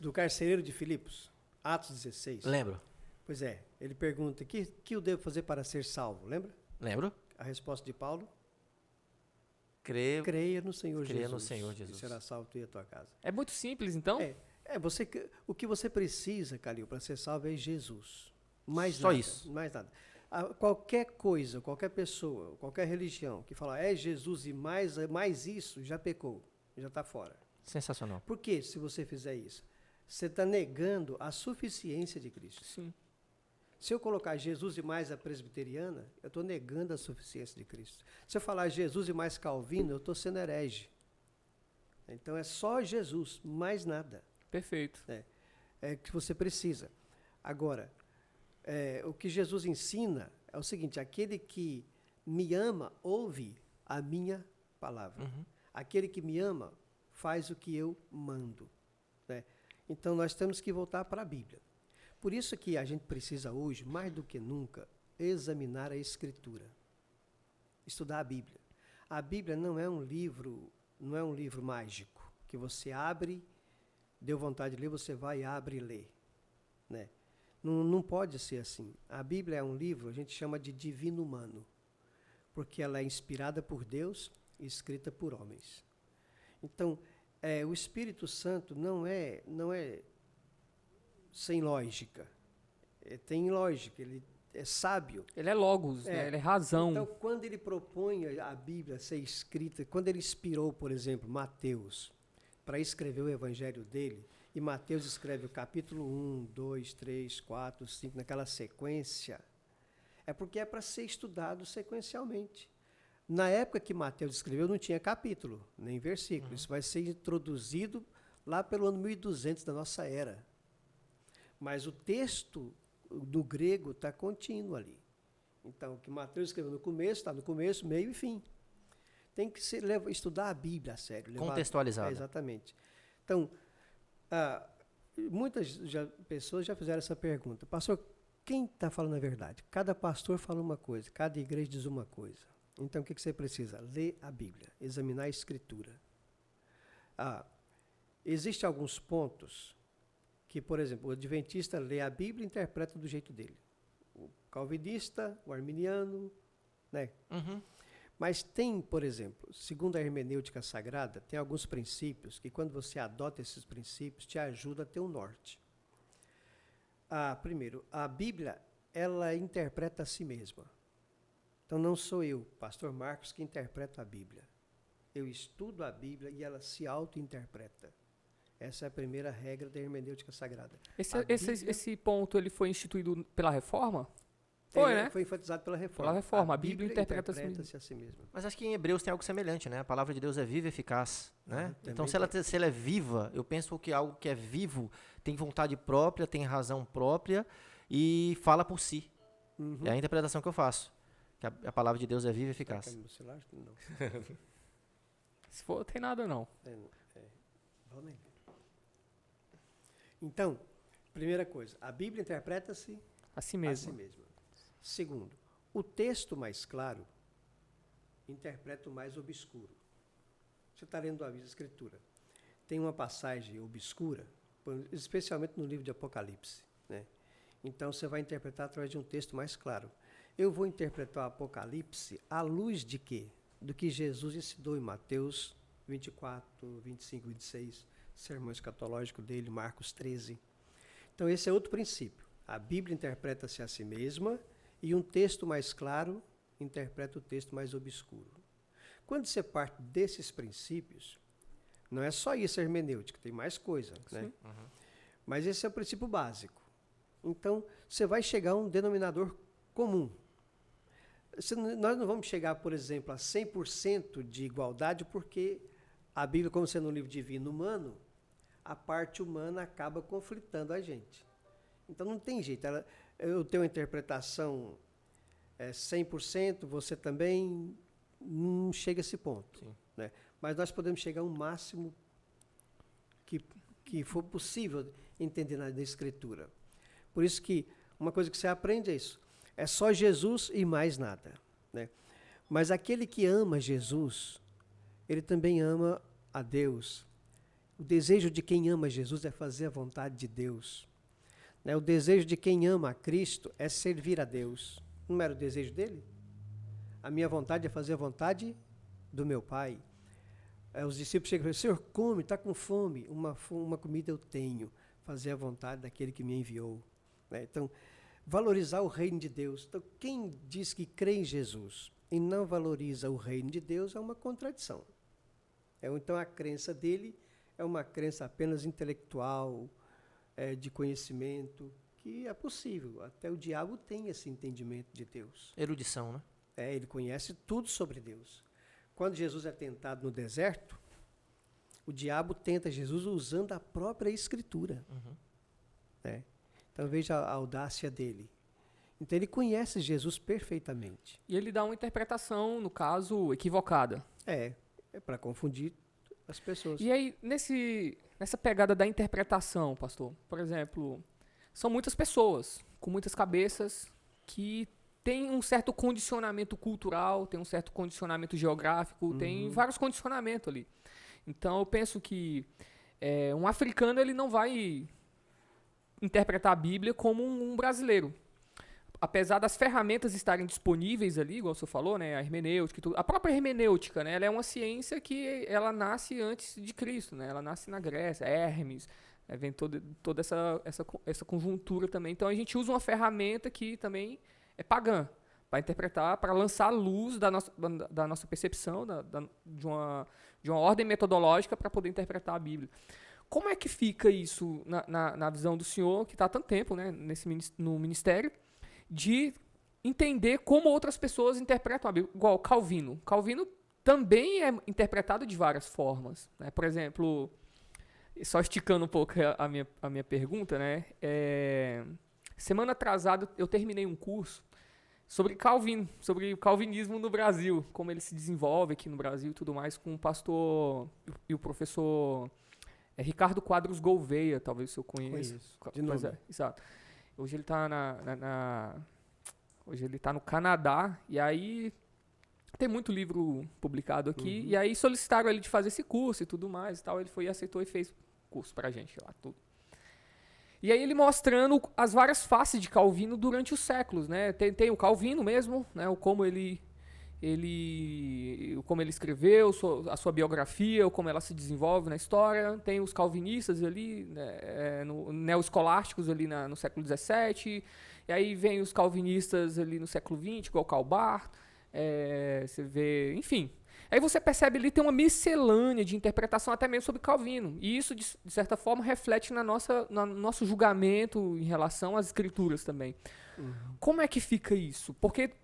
do carcereiro de Filipos? Atos 16.
Lembro.
Pois é, ele pergunta, que eu devo fazer para ser salvo? Lembra?
Lembro.
A resposta de Paulo?
Creia
Creia no Senhor Jesus.
Creia no Senhor Jesus.
E será salvo tu e a tua casa.
É muito simples, então?
O que você precisa, Calil, para ser salvo é Jesus. Mais
Só
nada,
isso.
Mais nada. Qualquer coisa, qualquer pessoa, qualquer religião que fala é Jesus e mais isso, já pecou, já está fora.
Sensacional.
Por quê? Se você fizer isso, você está negando a suficiência de Cristo.
Sim.
Se eu colocar Jesus e mais a presbiteriana, eu estou negando a suficiência de Cristo. Se eu falar Jesus e mais Calvino, eu estou sendo herege. Então é só Jesus, mais nada.
Perfeito.
É que você precisa. Agora, o que Jesus ensina é o seguinte: aquele que me ama, ouve a minha palavra. Aquele que me ama, faz o que eu mando. Né? Então, nós temos que voltar para a Bíblia. Por isso que a gente precisa hoje, mais do que nunca, examinar a Escritura. Estudar a Bíblia. A Bíblia não é um livro mágico, que você abre, deu vontade de ler, você vai, abre e lê. Né? Não pode ser assim. A Bíblia é um livro, a gente chama de divino humano, porque ela é inspirada por Deus e escrita por homens. Então, o Espírito Santo não é sem lógica. Tem lógica, ele é sábio.
Ele é logos, né? Ele é razão.
Então, quando ele propõe a Bíblia ser escrita, quando ele inspirou, por exemplo, Mateus, para escrever o evangelho dele, e Mateus escreve o capítulo 1, 2, 3, 4, 5, naquela sequência, é porque é para ser estudado sequencialmente. Na época que Mateus escreveu, não tinha capítulo, nem versículo. Isso vai ser introduzido lá pelo ano 1200 da nossa era. Mas o texto do grego está contínuo ali. Então, o que Mateus escreveu no começo, está no começo, meio e fim. Tem que estudar a Bíblia a sério.
Contextualizada.
Exatamente. Então, muitas pessoas já fizeram essa pergunta. Pastor, quem está falando a verdade? Cada pastor fala uma coisa, cada igreja diz uma coisa. Então, o que você precisa? Ler a Bíblia, examinar a Escritura. Existem alguns pontos que, por exemplo, o adventista lê a Bíblia e interpreta do jeito dele. O calvinista, o arminiano, né? Mas tem, por exemplo, segundo a hermenêutica sagrada, tem alguns princípios que, quando você adota esses princípios, te ajuda a ter um norte. Primeiro, a Bíblia, ela interpreta a si mesma. Então, não sou eu, pastor Marcos, que interpreto a Bíblia. Eu estudo a Bíblia e ela se auto-interpreta. Essa é a primeira regra da hermenêutica sagrada.
Esse ponto ele foi instituído pela Reforma? Foi, né?
Foi enfatizado pela Reforma.
Pela Reforma. A Bíblia interpreta-se
a si mesma.
Mas acho que em Hebreus tem algo semelhante, né? A palavra de Deus é viva e eficaz, né? Então, se ela é viva, eu penso que algo que é vivo tem vontade própria, tem razão própria e fala por si. É a interpretação que eu faço. Que a palavra de Deus é viva e eficaz.
No celular? Não.
Se for, tem nada não.
Então, primeira coisa, a Bíblia interpreta-se
a si mesma.
Segundo, o texto mais claro interpreta o mais obscuro. Você está lendo a Escritura. Tem uma passagem obscura, especialmente no livro de Apocalipse, né? Então, você vai interpretar através de um texto mais claro. Eu vou interpretar o Apocalipse à luz de quê? Do que Jesus ensinou em Mateus 24, 25, 26, sermão escatológico dele, Marcos 13. Então, esse é outro princípio. A Bíblia interpreta-se a si mesma e um texto mais claro interpreta o texto mais obscuro. Quando você parte desses princípios, não é só isso a hermenêutica, tem mais coisa, né? Mas esse é o princípio básico. Então, você vai chegar a um denominador comum. Nós não vamos chegar, por exemplo, a 100% de igualdade, porque a Bíblia, como sendo um livro divino humano, a parte humana acaba conflitando a gente. Então não tem jeito. Eu tenho uma interpretação 100%, você também não chega a esse ponto. Né? Mas nós podemos chegar ao máximo que for possível entender na Escritura. Por isso que uma coisa que você aprende é isso. É só Jesus e mais nada. Né? Mas aquele que ama Jesus, ele também ama a Deus. O desejo de quem ama Jesus é fazer a vontade de Deus. Né? O desejo de quem ama a Cristo é servir a Deus. Não era o desejo dele? A minha vontade é fazer a vontade do meu Pai. Os discípulos chegam e falam, Senhor, come, está com fome. Uma comida eu tenho. Fazer a vontade daquele que me enviou. Né? Então, valorizar o reino de Deus. Então, quem diz que crê em Jesus e não valoriza o reino de Deus é uma contradição. Então, a crença dele é uma crença apenas intelectual, de conhecimento, que é possível. Até o diabo tem esse entendimento de Deus.
Erudição, né?
Ele conhece tudo sobre Deus. Quando Jesus é tentado no deserto, o diabo tenta Jesus usando a própria Escritura. Né? Então veja a audácia dele. Então ele conhece Jesus perfeitamente.
E ele dá uma interpretação, no caso, equivocada.
É para confundir as pessoas.
E aí, nessa pegada da interpretação, pastor, por exemplo, são muitas pessoas com muitas cabeças que têm um certo condicionamento cultural, tem um certo condicionamento geográfico, tem vários condicionamentos ali. Então eu penso que um africano ele não vai interpretar a Bíblia como um brasileiro. Apesar das ferramentas estarem disponíveis ali, igual você falou, né, a hermenêutica e tudo. A própria hermenêutica, né, ela é uma ciência que ela nasce antes de Cristo, né, ela nasce na Grécia, Hermes, vem toda essa conjuntura também. Então a gente usa uma ferramenta que também é pagã, para interpretar, para lançar luz da nossa percepção, de uma ordem metodológica para poder interpretar a Bíblia. Como é que fica isso na visão do senhor, que está há tanto tempo, né, no ministério, de entender como outras pessoas interpretam a Bíblia? Igual Calvino. Calvino também é interpretado de várias formas. Né? Por exemplo, só esticando um pouco a minha pergunta, né? Semana atrasada eu terminei um curso sobre Calvino, sobre o calvinismo no Brasil, como ele se desenvolve aqui no Brasil e tudo mais, com o pastor e o professor Ricardo Quadros Gouveia, talvez o senhor conheça.
De nome.
Exato. Hoje ele está hoje ele tá no Canadá, e aí tem muito livro publicado aqui, e aí solicitaram ele de fazer esse curso e tudo mais e tal, ele foi, aceitou e fez curso pra gente lá, tudo. E aí ele mostrando as várias faces de Calvino durante os séculos, né? Tem o Calvino mesmo, né? Como ele escreveu, a sua biografia, como ela se desenvolve na história. Tem os calvinistas ali, né, neoescolásticos ali no século XVII. E aí vem os calvinistas ali no século XX, igual Karl Barth. Você vê, enfim. Aí você percebe ali tem uma miscelânea de interpretação até mesmo sobre Calvino. E isso, de certa forma, reflete no nosso julgamento em relação às escrituras também. Como é que fica isso? Porque,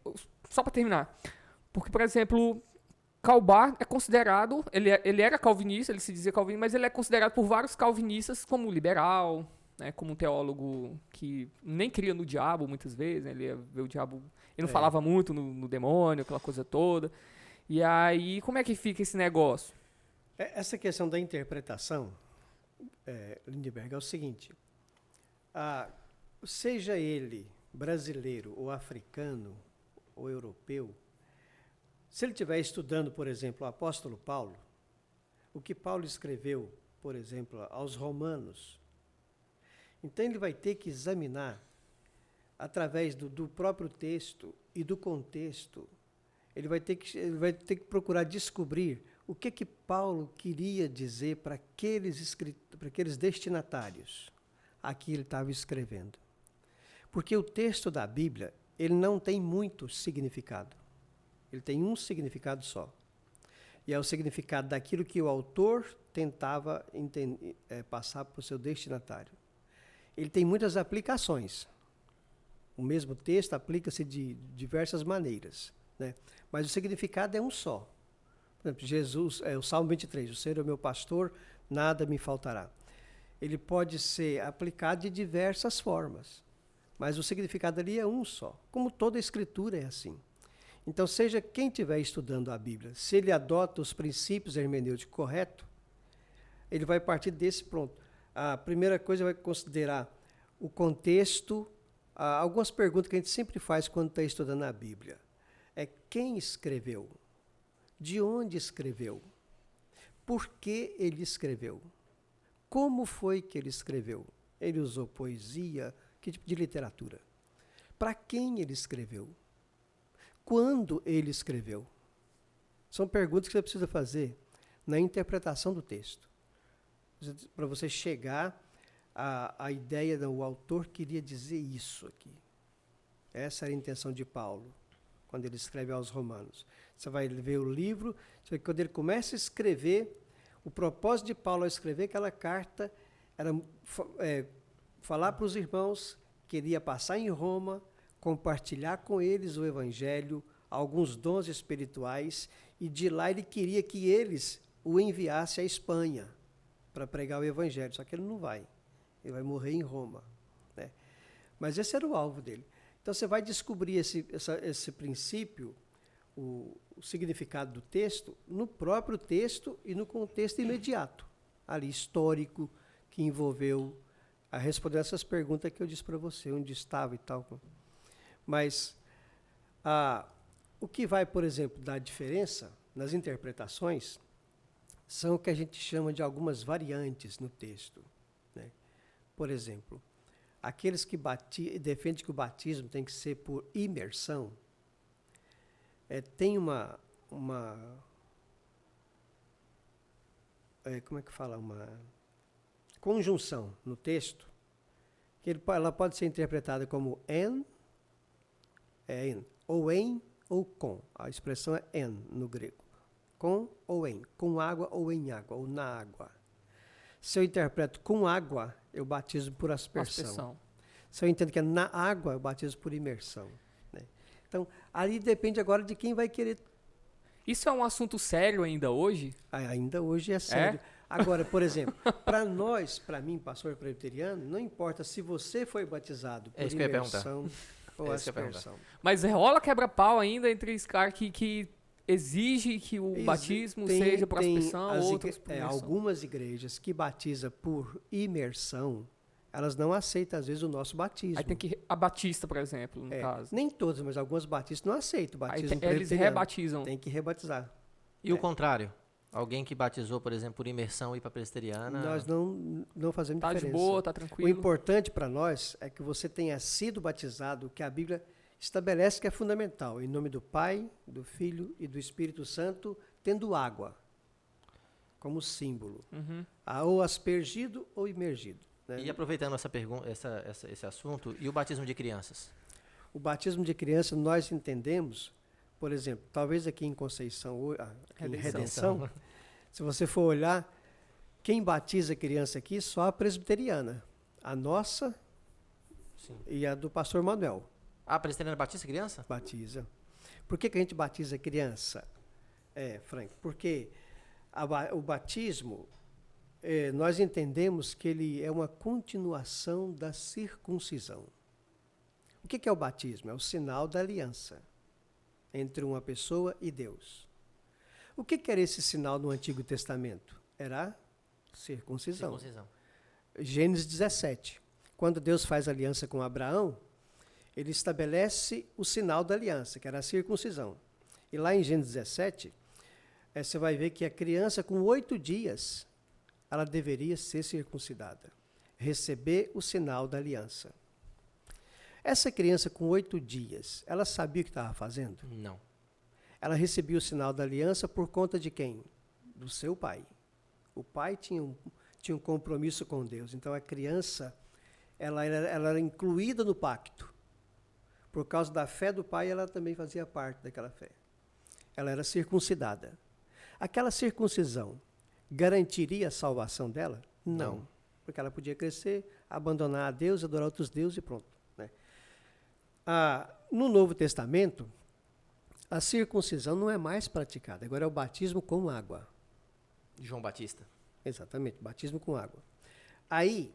só para terminar, porque, por exemplo, Karl Barth é considerado, ele era calvinista, ele se dizia calvinista, mas ele é considerado por vários calvinistas como liberal, né, como um teólogo que nem cria no diabo muitas vezes, né, ele ia ver o diabo, ele não falava muito no demônio, aquela coisa toda. E aí, como é que fica esse negócio?
Essa questão da interpretação, Lindbergh, é o seguinte, seja ele brasileiro ou africano ou europeu, se ele estiver estudando, por exemplo, o apóstolo Paulo, o que Paulo escreveu, por exemplo, aos Romanos, então ele vai ter que examinar, através do próprio texto e do contexto, ele vai ter que procurar descobrir o que Paulo queria dizer para aqueles destinatários a que ele estava escrevendo. Porque o texto da Bíblia, ele não tem muito significado. Ele tem um significado só. E é o significado daquilo que o autor tentava passar para o seu destinatário. Ele tem muitas aplicações. O mesmo texto aplica-se de diversas maneiras, né? Mas o significado é um só. Por exemplo, Jesus, o Salmo 23, o Senhor é o meu pastor, nada me faltará. ele pode ser aplicado de diversas formas, mas o significado ali é um só, como toda a Escritura é assim. Então, seja quem estiver estudando a Bíblia, se ele adota os princípios hermenêuticos corretos, ele vai partir desse ponto. A primeira coisa vai considerar o contexto, algumas perguntas que a gente sempre faz quando está estudando a Bíblia. É quem escreveu? De onde escreveu? Por que ele escreveu? Como foi que ele escreveu? Ele usou poesia? Que tipo de literatura? Para quem ele escreveu? Quando ele escreveu? São perguntas que você precisa fazer na interpretação do texto. Para você chegar à ideia do autor queria dizer isso aqui. Essa era a intenção de Paulo, quando ele escreve aos Romanos. Você vai ver o livro, você vê que quando ele começa a escrever, o propósito de Paulo ao escrever aquela carta era falar para os irmãos que ele ia passar em Roma, compartilhar com eles o evangelho, alguns dons espirituais, e de lá ele queria que eles o enviassem à Espanha para pregar o evangelho, só que ele não vai. Ele vai morrer em Roma, né? Mas esse era o alvo dele. Então você vai descobrir esse princípio, o significado do texto, no próprio texto e no contexto imediato, ali histórico, que envolveu a responder essas perguntas que eu disse para você, onde estava e tal. Mas o que vai, por exemplo, dar diferença nas interpretações são o que a gente chama de algumas variantes no texto, né? Por exemplo, aqueles que defendem que o batismo tem que ser por imersão, tem uma como é que fala? Uma conjunção no texto, que ela pode ser interpretada como en, ou em, ou com. A expressão é en no grego. Com ou em. Com água ou em água, ou na água. Se eu interpreto com água, eu batizo por aspersão. Se eu entendo que é na água, eu batizo por imersão, né? Então, ali depende agora de quem vai querer.
Isso é um assunto sério ainda hoje?
Ainda hoje é sério. Agora, por exemplo, para nós, para mim, pastor presbiteriano, não importa se você foi batizado por imersão ou aspersão.
Mas rola quebra-pau ainda entre os caras que exige que o batismo seja por aspersão, outros por imersão.
Algumas igrejas que batizam por imersão, elas não aceitam, às vezes, o nosso batismo.
Aí tem que a batista, por exemplo, no caso.
Nem todos, mas algumas batistas não aceitam o batismo.
Aí eles rebatizam.
Tem que rebatizar.
E o contrário? Alguém que batizou, por exemplo, por imersão e ir para a presbiteriana?
Nós não fazemos diferença.
Tá de boa, tá tranquilo.
O importante para nós é que você tenha sido batizado, que a Bíblia estabelece que é fundamental, em nome do Pai, do Filho e do Espírito Santo, tendo água como símbolo. Ou aspergido ou imergido, né?
E aproveitando essa pergunta, esse assunto, e o batismo de crianças?
O batismo de criança nós entendemos, por exemplo, talvez aqui em Conceição, em Redenção, se você for olhar, quem batiza criança aqui só a presbiteriana. A nossa e a do pastor Manuel.
A presbiteriana batiza criança?
Batiza. Por que a gente batiza criança, Frank? Porque o batismo, nós entendemos que ele é uma continuação da circuncisão. O que é o batismo? É o sinal da aliança entre uma pessoa e Deus. O que era esse sinal no Antigo Testamento? Era a circuncisão. Gênesis 17. Quando Deus faz aliança com Abraão, ele estabelece o sinal da aliança, que era a circuncisão. E lá em Gênesis 17, você vai ver que a criança com 8 dias, ela deveria ser circuncidada, receber o sinal da aliança. Essa criança com 8 dias, ela sabia o que estava fazendo?
Não.
Ela recebia o sinal da aliança por conta de quem? Do seu pai. O pai tinha um compromisso com Deus. Então a criança, ela era incluída no pacto. Por causa da fé do pai, ela também fazia parte daquela fé. Ela era circuncidada. Aquela circuncisão garantiria a salvação dela? Não. Porque ela podia crescer, abandonar a Deus, adorar outros deuses e pronto, né? No Novo Testamento, a circuncisão não é mais praticada. Agora é o batismo com água.
João Batista.
Exatamente, batismo com água. Aí,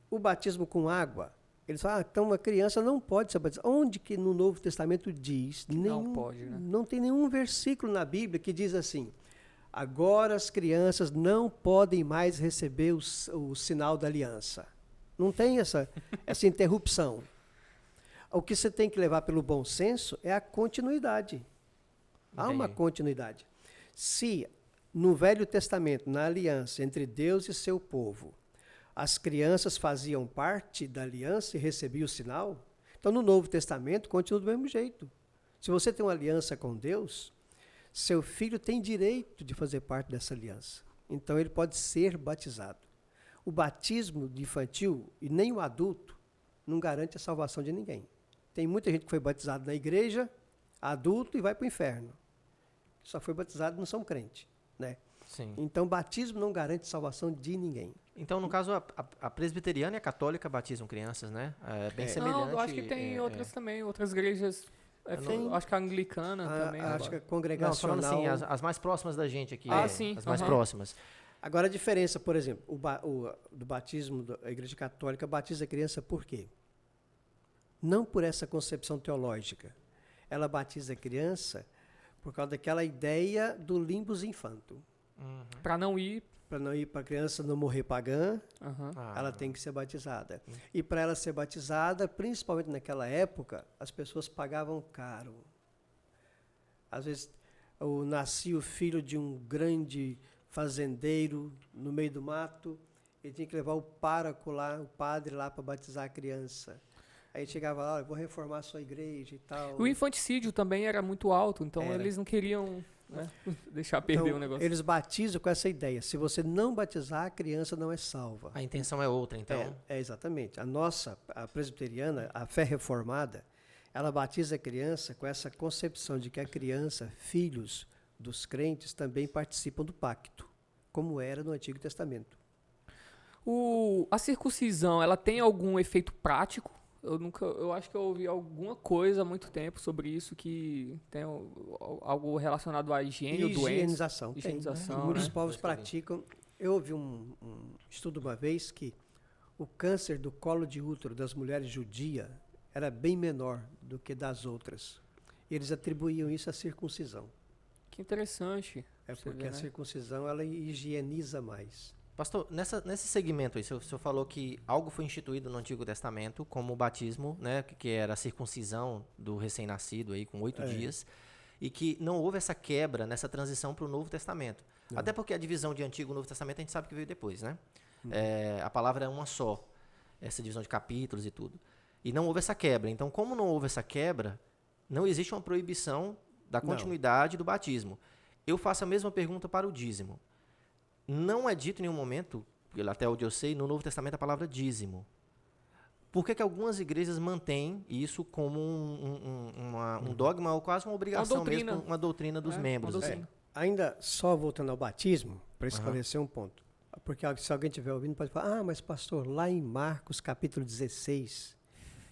o batismo com água, eles falam, então uma criança não pode ser batizada. Onde que no Novo Testamento diz?
Não pode, né?
Não tem nenhum versículo na Bíblia que diz assim, agora as crianças não podem mais receber o sinal da aliança. Não tem essa interrupção. O que você tem que levar pelo bom senso é a continuidade. Há uma continuidade. Se no Velho Testamento, na aliança entre Deus e seu povo, as crianças faziam parte da aliança e recebiam o sinal, então no Novo Testamento continua do mesmo jeito. Se você tem uma aliança com Deus, seu filho tem direito de fazer parte dessa aliança. Então ele pode ser batizado. O batismo de infantil e nem o adulto não garante a salvação de ninguém. Tem muita gente que foi batizada na igreja, adulto, e vai para o inferno. Só foi batizado e não são crente, né?
Sim.
Então, batismo não garante salvação de ninguém.
Então, no caso, a presbiteriana e a católica batizam crianças, né? É bem semelhante.
Não, eu acho que tem outras também, outras igrejas. Acho que a anglicana também.
Acho que a
Não,
congregacional...
falando assim, as mais próximas da gente aqui.
Sim.
As mais próximas.
Agora, a diferença, por exemplo, do batismo da Igreja Católica batiza a criança por quê? Não por essa concepção teológica. Ela batiza a criança por causa daquela ideia do limbus infantum.
Para não ir...
Para não ir para a criança não morrer pagã, ela tem que ser batizada. E para ela ser batizada, principalmente naquela época, as pessoas pagavam caro. Às vezes, nascia o filho de um grande fazendeiro no meio do mato, ele tinha que levar o pároco lá, o padre lá para batizar a criança. Aí chegava lá, eu vou reformar a sua igreja e tal.
O infanticídio também era muito alto, então eles não queriam deixar perder o negócio.
Eles batizam com essa ideia. Se você não batizar, a criança não é salva.
A intenção é outra, então.
Exatamente. A presbiteriana, a fé reformada, ela batiza a criança com essa concepção de que a criança, filhos dos crentes, também participam do pacto, como era no Antigo Testamento.
A circuncisão, ela tem algum efeito prático? Eu acho que eu ouvi alguma coisa há muito tempo sobre isso, que tem algo relacionado à higiene ou doença.
Higienização.
Higienização,
Muitos povos praticam. Eu ouvi um estudo uma vez que o câncer do colo de útero das mulheres judias era bem menor do que das outras. E eles atribuíam isso à circuncisão.
Que interessante.
É porque a circuncisão ela higieniza mais.
Pastor, nesse segmento aí, o senhor falou que algo foi instituído no Antigo Testamento, como o batismo, né, que era a circuncisão do recém-nascido aí com 8 dias, e que não houve essa quebra nessa transição para o Novo Testamento. Não. Até porque a divisão de Antigo e Novo Testamento a gente sabe que veio depois, né? A palavra é uma só, essa divisão de capítulos e tudo. E não houve essa quebra. Então, como não houve essa quebra, não existe uma proibição da continuidade do batismo. Eu faço a mesma pergunta para o dízimo. Não é dito em nenhum momento, até onde eu sei, no Novo Testamento a palavra dízimo. Por que algumas igrejas mantêm isso como um dogma ou quase uma obrigação mesmo, uma doutrina dos membros? Assim?
Ainda só voltando ao batismo, para esclarecer um ponto. Porque se alguém estiver ouvindo pode falar, mas pastor, lá em Marcos capítulo 16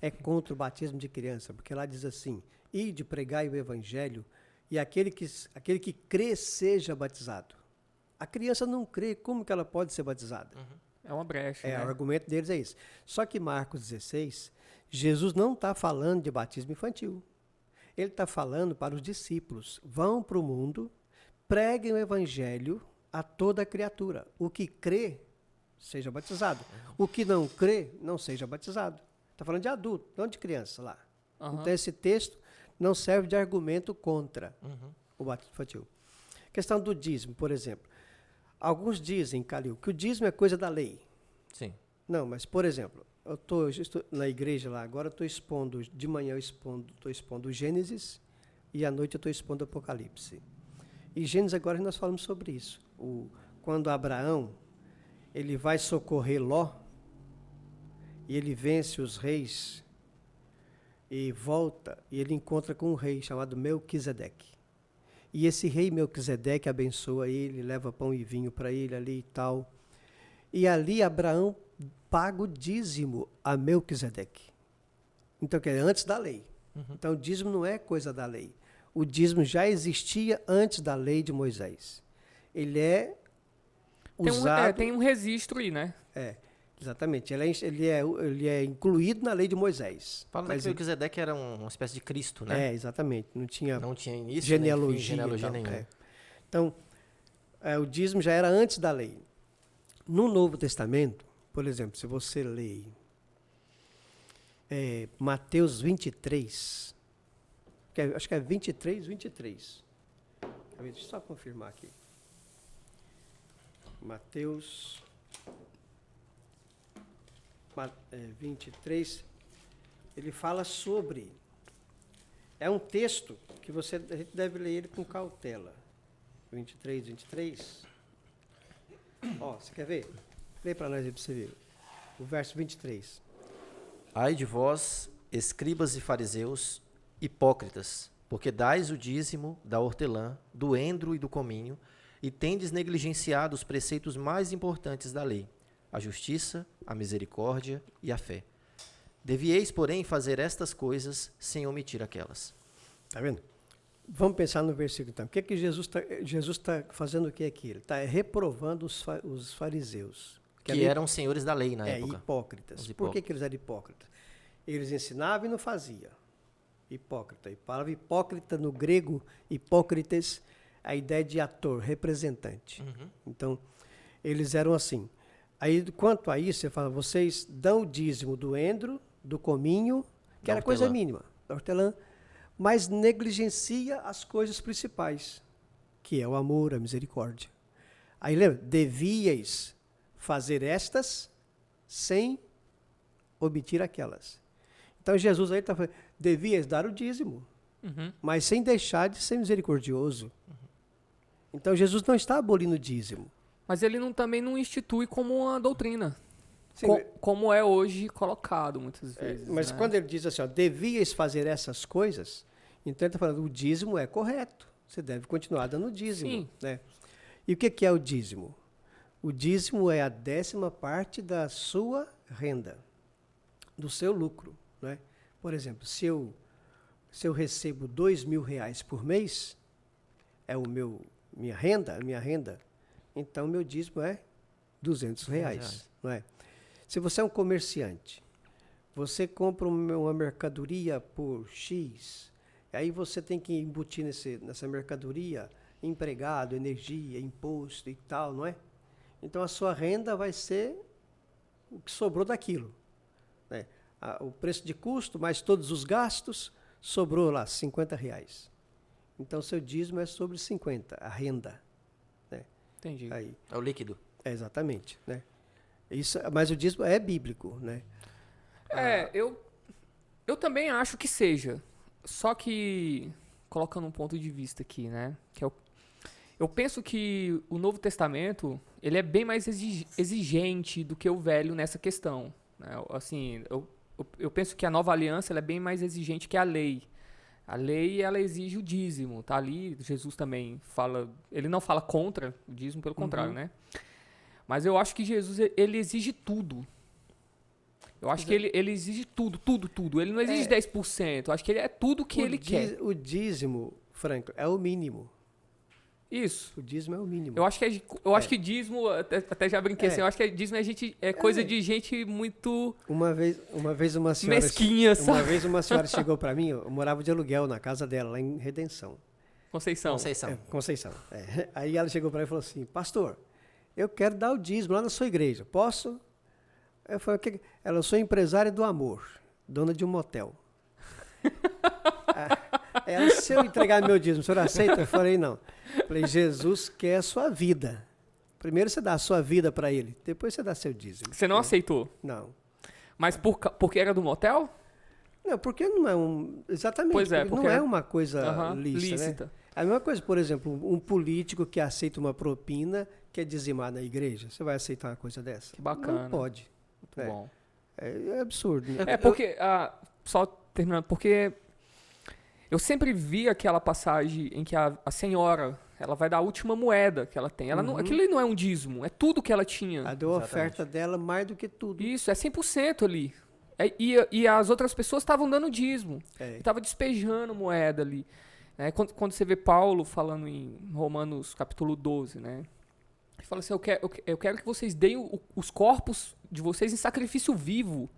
é contra o batismo de criança, porque lá diz assim, ide pregai o evangelho e aquele que crê seja batizado. A criança não crê, como que ela pode ser batizada?
É uma brecha.
O argumento deles é isso. Só que Marcos 16, Jesus não está falando de batismo infantil. Ele está falando para os discípulos. Vão para o mundo, preguem o evangelho a toda criatura. O que crê, seja batizado. O que não crê, não seja batizado. Está falando de adulto, não de criança lá. Então esse texto não serve de argumento contra o batismo infantil. Questão do dízimo, por exemplo. Alguns dizem, Calil, que o dízimo é coisa da lei.
Sim.
Não, mas, por exemplo, eu estou na igreja lá agora, estou expondo, de manhã eu estou expondo Gênesis e à noite eu estou expondo Apocalipse. E Gênesis agora nós falamos sobre isso. Quando Abraão, ele vai socorrer Ló, e ele vence os reis, e volta, e ele encontra com um rei chamado Melquisedeque. E esse rei Melquisedeque abençoa ele, leva pão e vinho para ele ali e tal. E ali Abraão paga o dízimo a Melquisedeque. Então, que é antes da lei. Então, o dízimo não é coisa da lei. O dízimo já existia antes da lei de Moisés. Ele é usado...
Tem um registro aí, né?
Exatamente. Ele é incluído na lei de Moisés.
Fala
Mas
que Melquisedeque era uma espécie de Cristo, né?
Exatamente. Não tinha
Não tinha início,
genealogia,
nem fim, genealogia
e tal.
nenhuma.
Então, o dízimo já era antes da lei. No Novo Testamento, por exemplo, se você lê Mateus 23, acho que é 23. Deixa eu só confirmar aqui. Mateus 23, ele fala sobre... É um texto que a gente deve ler ele com cautela. 23. Você quer ver? Lê para nós aí para você ver. O verso 23.
Ai de vós, escribas e fariseus, hipócritas, porque dais o dízimo da hortelã, do endro e do cominho, e tendes negligenciado os preceitos mais importantes da lei, a justiça, a misericórdia e a fé. Devieis, porém, fazer estas coisas sem omitir aquelas.
Está vendo? Vamos pensar no versículo então. O que Jesus está fazendo o que aqui? Ele está reprovando os fariseus.
Que eram senhores da lei na época.
Hipócritas. Por que eles eram hipócritas? Eles ensinavam e não faziam. Hipócrita. E a palavra hipócrita no grego, hipócrites, a ideia de ator, representante.
Uhum.
Então, eles eram assim. Aí, quanto a isso, você fala, vocês dão o dízimo do endro, do cominho, que era coisa mínima, da hortelã, mas negligencia as coisas principais, que é o amor, a misericórdia. Aí lembra, devíeis fazer estas sem omitir aquelas. Então Jesus aí está falando, devíeis dar o dízimo, mas sem deixar de ser misericordioso. Então Jesus não está abolindo o dízimo.
Mas ele também não institui como uma doutrina.
Sim,
como é hoje colocado muitas vezes.
Mas
né?
quando ele diz assim, devíeis fazer essas coisas, então ele está falando, o dízimo é correto. Você deve continuar dando o dízimo.
Sim.
Né? E o que é o dízimo? O dízimo é a 10ª parte da sua renda, do seu lucro. Né? Por exemplo, se eu recebo R$2.000 por mês, é minha renda, então meu dízimo é R$200. Não é? Se você é um comerciante, você compra uma mercadoria por X, aí você tem que embutir nessa mercadoria empregado, energia, imposto e tal, não é? Então a sua renda vai ser o que sobrou daquilo. Né? O preço de custo, mais todos os gastos, sobrou lá R$50. Então seu dízimo é sobre 50, a renda. Né?
Entendi.
Aí.
É o líquido.
Exatamente. Né? Mas o dízimo é bíblico. Né?
Eu também acho que seja. Só que, colocando um ponto de vista aqui, né? Eu penso que o Novo Testamento, ele é bem mais exigente do que o Velho nessa questão. Né? Assim, eu penso que a Nova Aliança ela é bem mais exigente que a lei. A lei, ela exige o dízimo, tá ali, Jesus também fala, ele não fala contra o dízimo, pelo contrário, né? Mas eu acho que Jesus, ele exige tudo. Eu acho que ele exige tudo. Ele não exige 10%, eu acho que ele é tudo que ele quer.
O dízimo, Franco, é o mínimo.
Isso.
O dízimo é o mínimo.
Eu acho que dízimo, até já brinquei assim, eu acho que dízimo é coisa de gente muito
Uma vez uma senhora...
mesquinha, sabe?
Uma vez uma senhora chegou para mim, eu morava de aluguel na casa dela, lá em Redenção.
Conceição.
Conceição. Aí ela chegou para mim e falou assim, pastor, eu quero dar o dízimo lá na sua igreja, posso? Eu falei, eu sou empresária do amor, dona de um motel. Ela, se eu entregar meu dízimo, o senhor aceita? Eu falei, não. Eu falei, Jesus quer a sua vida. Primeiro você dá a sua vida para ele, depois você dá seu dízimo.
Você não aceitou?
Não.
Mas porque era do motel?
Não, porque não é exatamente,
pois é,
porque não é uma coisa
lícita.
Né? A mesma coisa, por exemplo, um político que aceita uma propina, quer dizimar na igreja, você vai aceitar uma coisa dessa?
Que bacana.
Não pode.
Muito bom.
É absurdo. Né?
Porque, só terminando, porque eu sempre vi aquela passagem em que a senhora, ela vai dar a última moeda que ela tem. Aquilo não é um dízimo, é tudo que ela tinha.
Ela deu a oferta dela mais do que tudo.
Isso, é 100% ali. E as outras pessoas estavam dando dízimo. Estavam despejando moeda ali. Quando você vê Paulo falando em Romanos capítulo 12, né? Ele fala assim, eu quero que vocês deem os corpos de vocês em sacrifício vivo.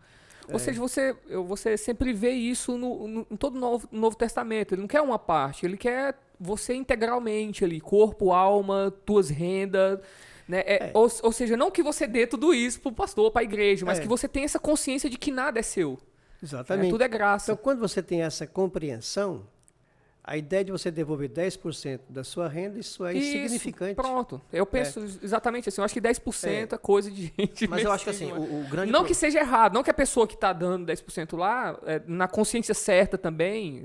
Ou seja, você sempre vê isso em todo o Novo Testamento. Ele não quer uma parte, ele quer você integralmente ali, corpo, alma, tuas rendas, né? Ou seja, não que você dê tudo isso pro pastor, pra igreja, mas que você tenha essa consciência de que nada é seu.
Exatamente.
Tudo é graça.
Então, quando você tem essa compreensão, a ideia de você devolver 10% da sua renda, isso é insignificante.
Pronto. Eu penso exatamente assim. Eu acho que 10% é coisa de gente.
Mas eu acho que assim, o grande...
Não que seja errado, não que a pessoa que está dando 10% lá, na consciência certa também,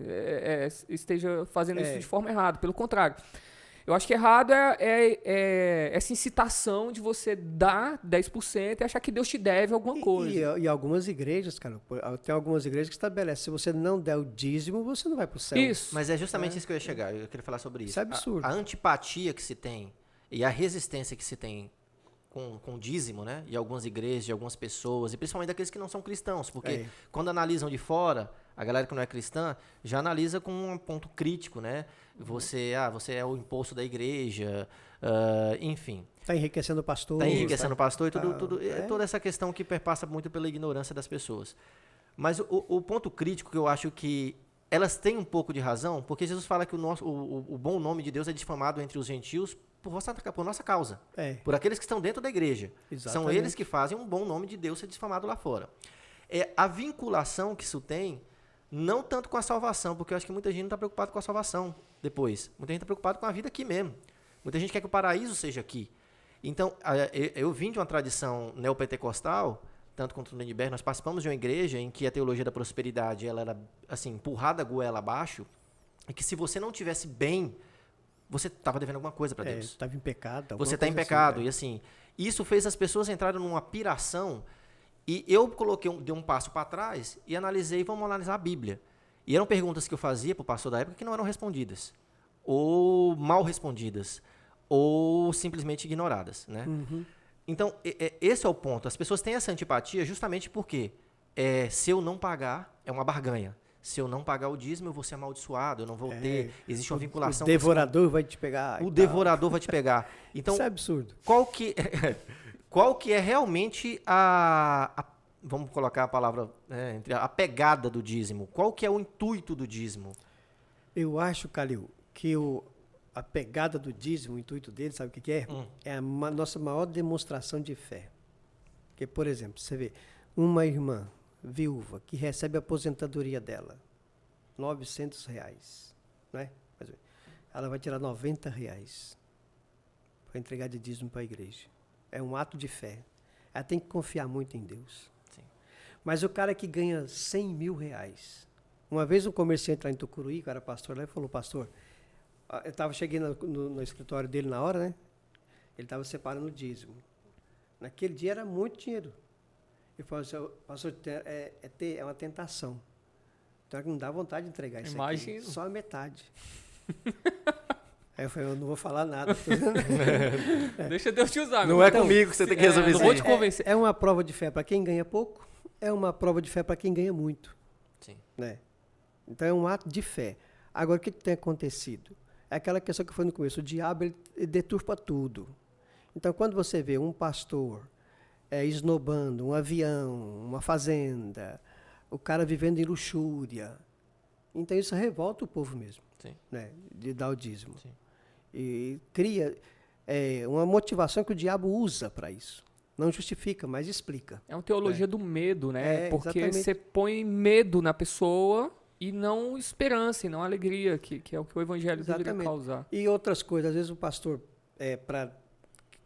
esteja fazendo isso de forma errada. Pelo contrário. Eu acho que errado é essa incitação de você dar 10% e achar que Deus te deve alguma coisa.
E algumas igrejas, cara, tem algumas igrejas que estabelecem, se você não der o dízimo, você não vai para o céu.
Isso.
Mas é justamente isso que eu ia chegar, eu queria falar sobre isso.
Isso é absurdo.
A antipatia que se tem e a resistência que se tem com o dízimo, né? E algumas igrejas, de algumas pessoas, e principalmente daqueles que não são cristãos, porque quando analisam de fora, a galera que não é cristã já analisa com um ponto crítico, né? Você é o imposto da igreja, enfim.
Está enriquecendo o pastor.
Está enriquecendo o pastor e toda essa questão que perpassa muito pela ignorância das pessoas. Mas o ponto crítico que eu acho que elas têm um pouco de razão, porque Jesus fala que o bom nome de Deus é difamado entre os gentios por nossa causa, por aqueles que estão dentro da igreja.
Exatamente.
São eles que fazem um bom nome de Deus ser difamado lá fora. A vinculação que isso tem, não tanto com a salvação, porque eu acho que muita gente não está preocupada com a salvação depois. Muita gente está preocupada com a vida aqui mesmo. Muita gente quer que o paraíso seja aqui. Então, eu vim de uma tradição neopentecostal, tanto quanto no Lindbergh, nós participamos de uma igreja em que a teologia da prosperidade ela era assim, empurrada a goela abaixo, e que se você não tivesse bem, você estava devendo alguma coisa para Deus.
Estava em pecado.
Você está em pecado. E assim, isso fez as pessoas entrarem numa piração. E eu dei um passo para trás e vamos analisar a Bíblia. E eram perguntas que eu fazia para o pastor da época que não eram respondidas, ou mal respondidas, ou simplesmente ignoradas, né?
Uhum.
Então, esse é o ponto. As pessoas têm essa antipatia justamente porque se eu não pagar, é uma barganha. Se eu não pagar o dízimo, eu vou ser amaldiçoado, eu não vou ter... Existe uma vinculação...
O devorador vai te pegar.
O devorador vai te pegar. Então,
isso é absurdo.
Qual que é realmente vamos colocar a palavra, a pegada do dízimo? Qual que é o intuito do dízimo?
Eu acho, Calil, que a pegada do dízimo, o intuito dele, sabe o que é? É a nossa maior demonstração de fé. Porque, por exemplo, você vê uma irmã viúva que recebe a aposentadoria dela, R$900, né? Ela vai tirar R$90 para entregar de dízimo para a igreja. É um ato de fé. Ela tem que confiar muito em Deus.
Sim.
Mas o cara que ganha R$100 mil, uma vez um comerciante lá em Tucuruí, que era pastor lá, ele falou, pastor, cheguei no escritório dele na hora, né? Ele estava separando o dízimo. Naquele dia era muito dinheiro. Ele falou assim, pastor, é uma tentação. Então não dá vontade de entregar isso aqui. Só a metade. Aí eu falei, eu não vou falar nada.
Deixa Deus te usar.
Não é comigo que você tem que resolver isso.
Não vou te convencer.
É uma prova de fé para quem ganha pouco, é uma prova de fé para quem ganha muito.
Sim.
Né? Então é um ato de fé. Agora, o que tem acontecido? É aquela questão que foi no começo. O diabo ele deturpa tudo. Então, quando você vê um pastor esnobando um avião, uma fazenda, o cara vivendo em luxúria, então isso revolta o povo mesmo.
Sim.
Né? De dar o dízimo.
Sim.
E cria uma motivação que o diabo usa para isso. Não justifica, mas explica.
É uma teologia do medo, né? Porque
exatamente.
você põe medo na pessoa e não esperança, e não alegria, que é o que o evangelho deveria causar.
E outras coisas. Às vezes o pastor,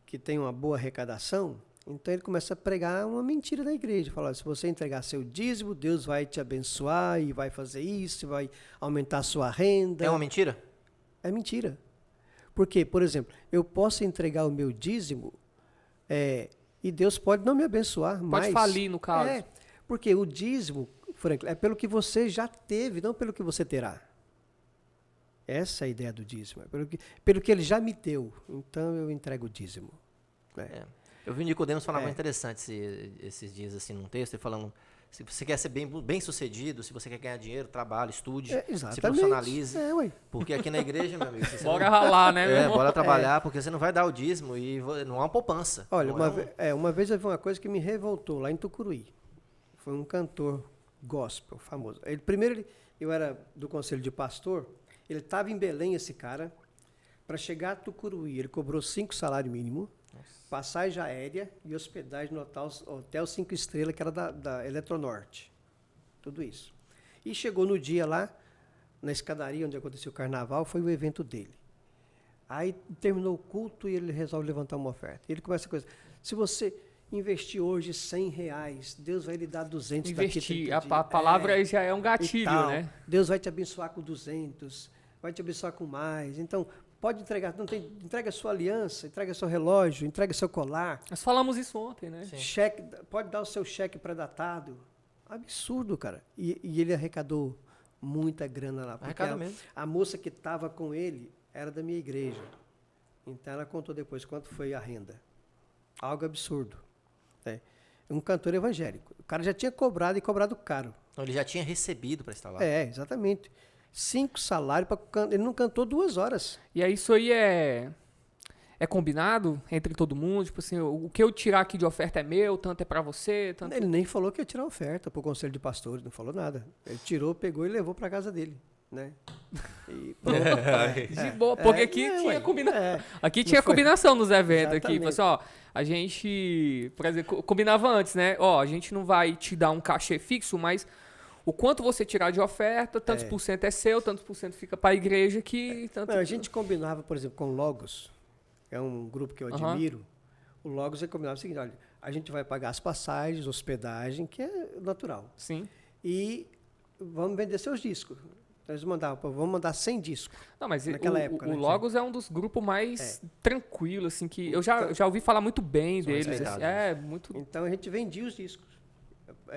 que tem uma boa arrecadação, então ele começa a pregar uma mentira na igreja. Fala, se você entregar seu dízimo, Deus vai te abençoar e vai fazer isso, vai aumentar a sua renda.
É uma mentira?
É mentira. Porque, por exemplo, eu posso entregar o meu dízimo e Deus pode não me abençoar mais.
Pode falir, no caso.
Porque o dízimo, Frank, é pelo que você já teve, não pelo que você terá. Essa é a ideia do dízimo. É pelo que ele já me deu. Então, eu entrego o dízimo.
Eu vi o Nicodemos falar muito interessante esses dias, assim, num texto, ele falando, Se você quer ser bem sucedido, se você quer ganhar dinheiro, trabalhe, estude, se
Exatamente.
profissionalize.
Ué.
Porque aqui na igreja, meu amigo, você
Bora ralar, né, meu irmão?
bora trabalhar, porque você não vai dar o dízimo e não há uma poupança.
Olha,
Não é
uma vez eu vi uma coisa que me revoltou lá em Tucuruí. Foi um cantor gospel famoso. Eu era do conselho de pastor, ele estava em Belém, esse cara, para chegar a Tucuruí. Ele cobrou 5 salários mínimos, passagem aérea e hospedagem no hotel 5 estrelas, que era da Eletronorte. Tudo isso. E chegou no dia lá, na escadaria onde aconteceu o carnaval, foi o evento dele. Aí terminou o culto e ele resolve levantar uma oferta. Ele começa a coisa, se você investir hoje R$100, Deus vai lhe dar 200
Investir,
daqui 30
a
dias.
palavra aí já é um
E
gatilho,
tal.
né?
Deus vai te abençoar com 200, vai te abençoar com mais. Então, pode entregar, entrega a sua aliança, entrega seu relógio, entrega seu colar,
Nós falamos isso ontem, né?
Sim.
cheque, pode dar o seu cheque pré-datado. Absurdo, cara. E ele arrecadou muita grana lá. Porque
Arrecada mesmo.
a moça que estava com ele era da minha igreja. Então ela contou depois quanto foi a renda. Algo absurdo. Né? Um cantor evangélico. O cara já tinha cobrado e cobrado caro.
Então ele já tinha recebido para estar lá.
É, exatamente. 5 salários para ele não cantou 2 horas.
E aí isso aí é combinado entre todo mundo? Tipo assim, o que eu tirar aqui de oferta é meu, tanto é pra você, tanto...
Ele nem falou que ia tirar oferta para o conselho de pastores, não falou nada. Ele tirou, pegou e levou para casa dele, né? E pronto.
De boa, porque aqui
não,
tinha
ué.
combinação. Aqui
Não
tinha
foi.
combinação nos eventos aqui.
Exatamente.
Tipo assim, ó, a gente, por exemplo, combinava antes, né? Ó, a gente não vai te dar um cachê fixo, mas o quanto você tirar de oferta, tantos por cento é seu, tantos por cento fica pra igreja que... Tanto...
Não, a gente combinava, por exemplo, com o Logos, é um grupo que eu
Aham.
admiro. O Logos combinava o seguinte, olha, a gente vai pagar as passagens, hospedagem, que é natural.
Sim.
E vamos vender seus discos. Então, eles mandavam, pô, vamos mandar 100 discos.
Não, mas
Naquela época,
o
né,
Logos é um dos grupos mais tranquilos, assim, que eu já ouvi falar muito bem
São
deles.
respeitados,
Assim, é, muito...
Então a gente vendia os discos.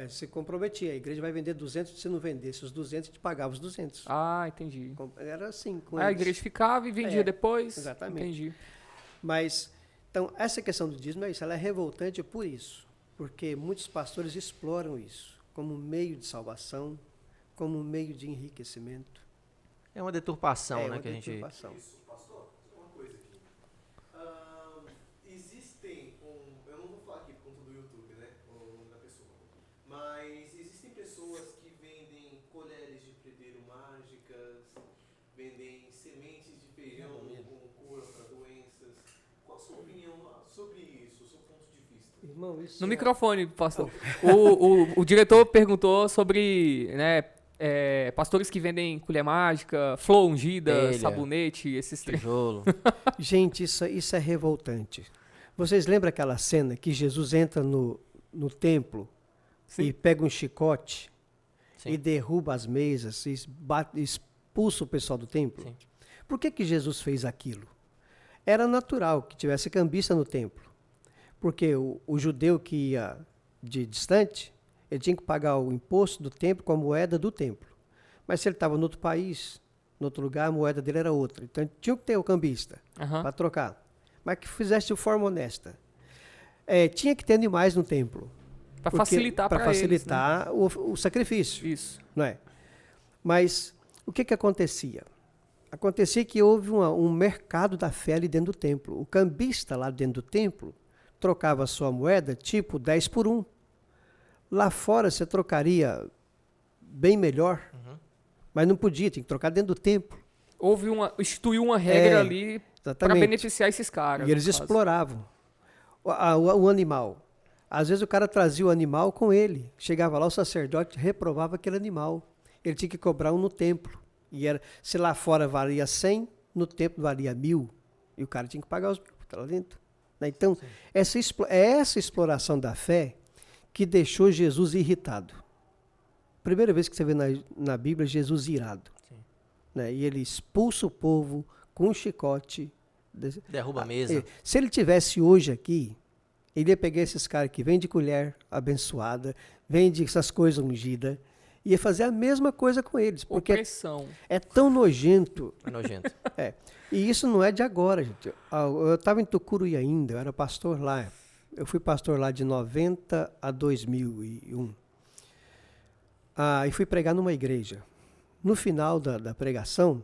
Se comprometia, a igreja vai vender 200, se não vendesse os 200, a gente pagava os 200.
Ah, entendi.
Era assim com
Aí a
eles.
igreja ficava e vendia depois.
exatamente.
Entendi.
Mas, então, essa questão do dízimo é isso, ela é revoltante por isso, porque muitos pastores exploram isso como meio de salvação, como meio de enriquecimento.
É uma deturpação,
é
né?
uma
Que a gente...
deturpação.
Pastor, uma coisa aqui. Existem, eu não vou falar aqui por conta do YouTube, né? O nome da pessoa. Mas existem pessoas que vendem colheres de predeiro mágicas, vendem sementes de feijão com cura para doenças. Qual a sua opinião sobre isso, o seu ponto de vista?
Irmão, isso
No
é-
microfone, pastor. O diretor perguntou sobre, né, pastores que vendem colher mágica, flor ungida,
Telha.
sabonete, esses três.
Tijolo.
Gente, isso é revoltante. Vocês lembram aquela cena que Jesus entra no templo
Sim.
e pega um chicote
Sim.
e derruba as mesas, e expulsa o pessoal do templo?
Sim.
Por que Jesus fez aquilo? Era natural que tivesse cambista no templo, porque o judeu que ia de distante, ele tinha que pagar o imposto do templo com a moeda do templo. Mas se ele estava em outro país, em outro lugar, a moeda dele era outra. Então tinha que ter o cambista
Aham.
para trocar, mas que fizesse de forma honesta. Tinha que ter animais no templo.
Pra
porque-
facilitar
pra
pra eles,
facilitar o sacrifício.
né? Isso.
Não é? Mas o que acontecia? Acontecia que houve um mercado da fé ali dentro do templo. O cambista lá dentro do templo trocava a sua moeda tipo 10 por 1. Lá fora você trocaria bem melhor, mas não podia, tinha que trocar dentro do templo.
Instituiu uma regra ali pra
Exatamente.
beneficiar esses caras.
E eles
no caso.
exploravam o animal. Às vezes o cara trazia o animal com ele. Chegava lá, o sacerdote reprovava aquele animal. Ele tinha que cobrar um no templo. E se lá fora valia 100, no templo valia 1.000. E o cara tinha que pagar os 1.000 que lá dentro. Né? Então, é essa exploração da fé que deixou Jesus irritado. Primeira vez que você vê na Bíblia Jesus irado.
Sim.
Né? E ele expulsa o povo com um chicote.
Derruba a mesa.
Se ele tivesse hoje aqui, ele ia pegar esses caras que vêm de colher abençoada, vende essas coisas ungidas, ia fazer a mesma coisa com eles. Porque
Opressão.
é tão nojento.
É nojento.
E isso não é de agora, gente. Eu estava em Tucuruí ainda, eu era pastor lá. Eu fui pastor lá de 90 a 2001. e fui pregar numa igreja. No final da pregação,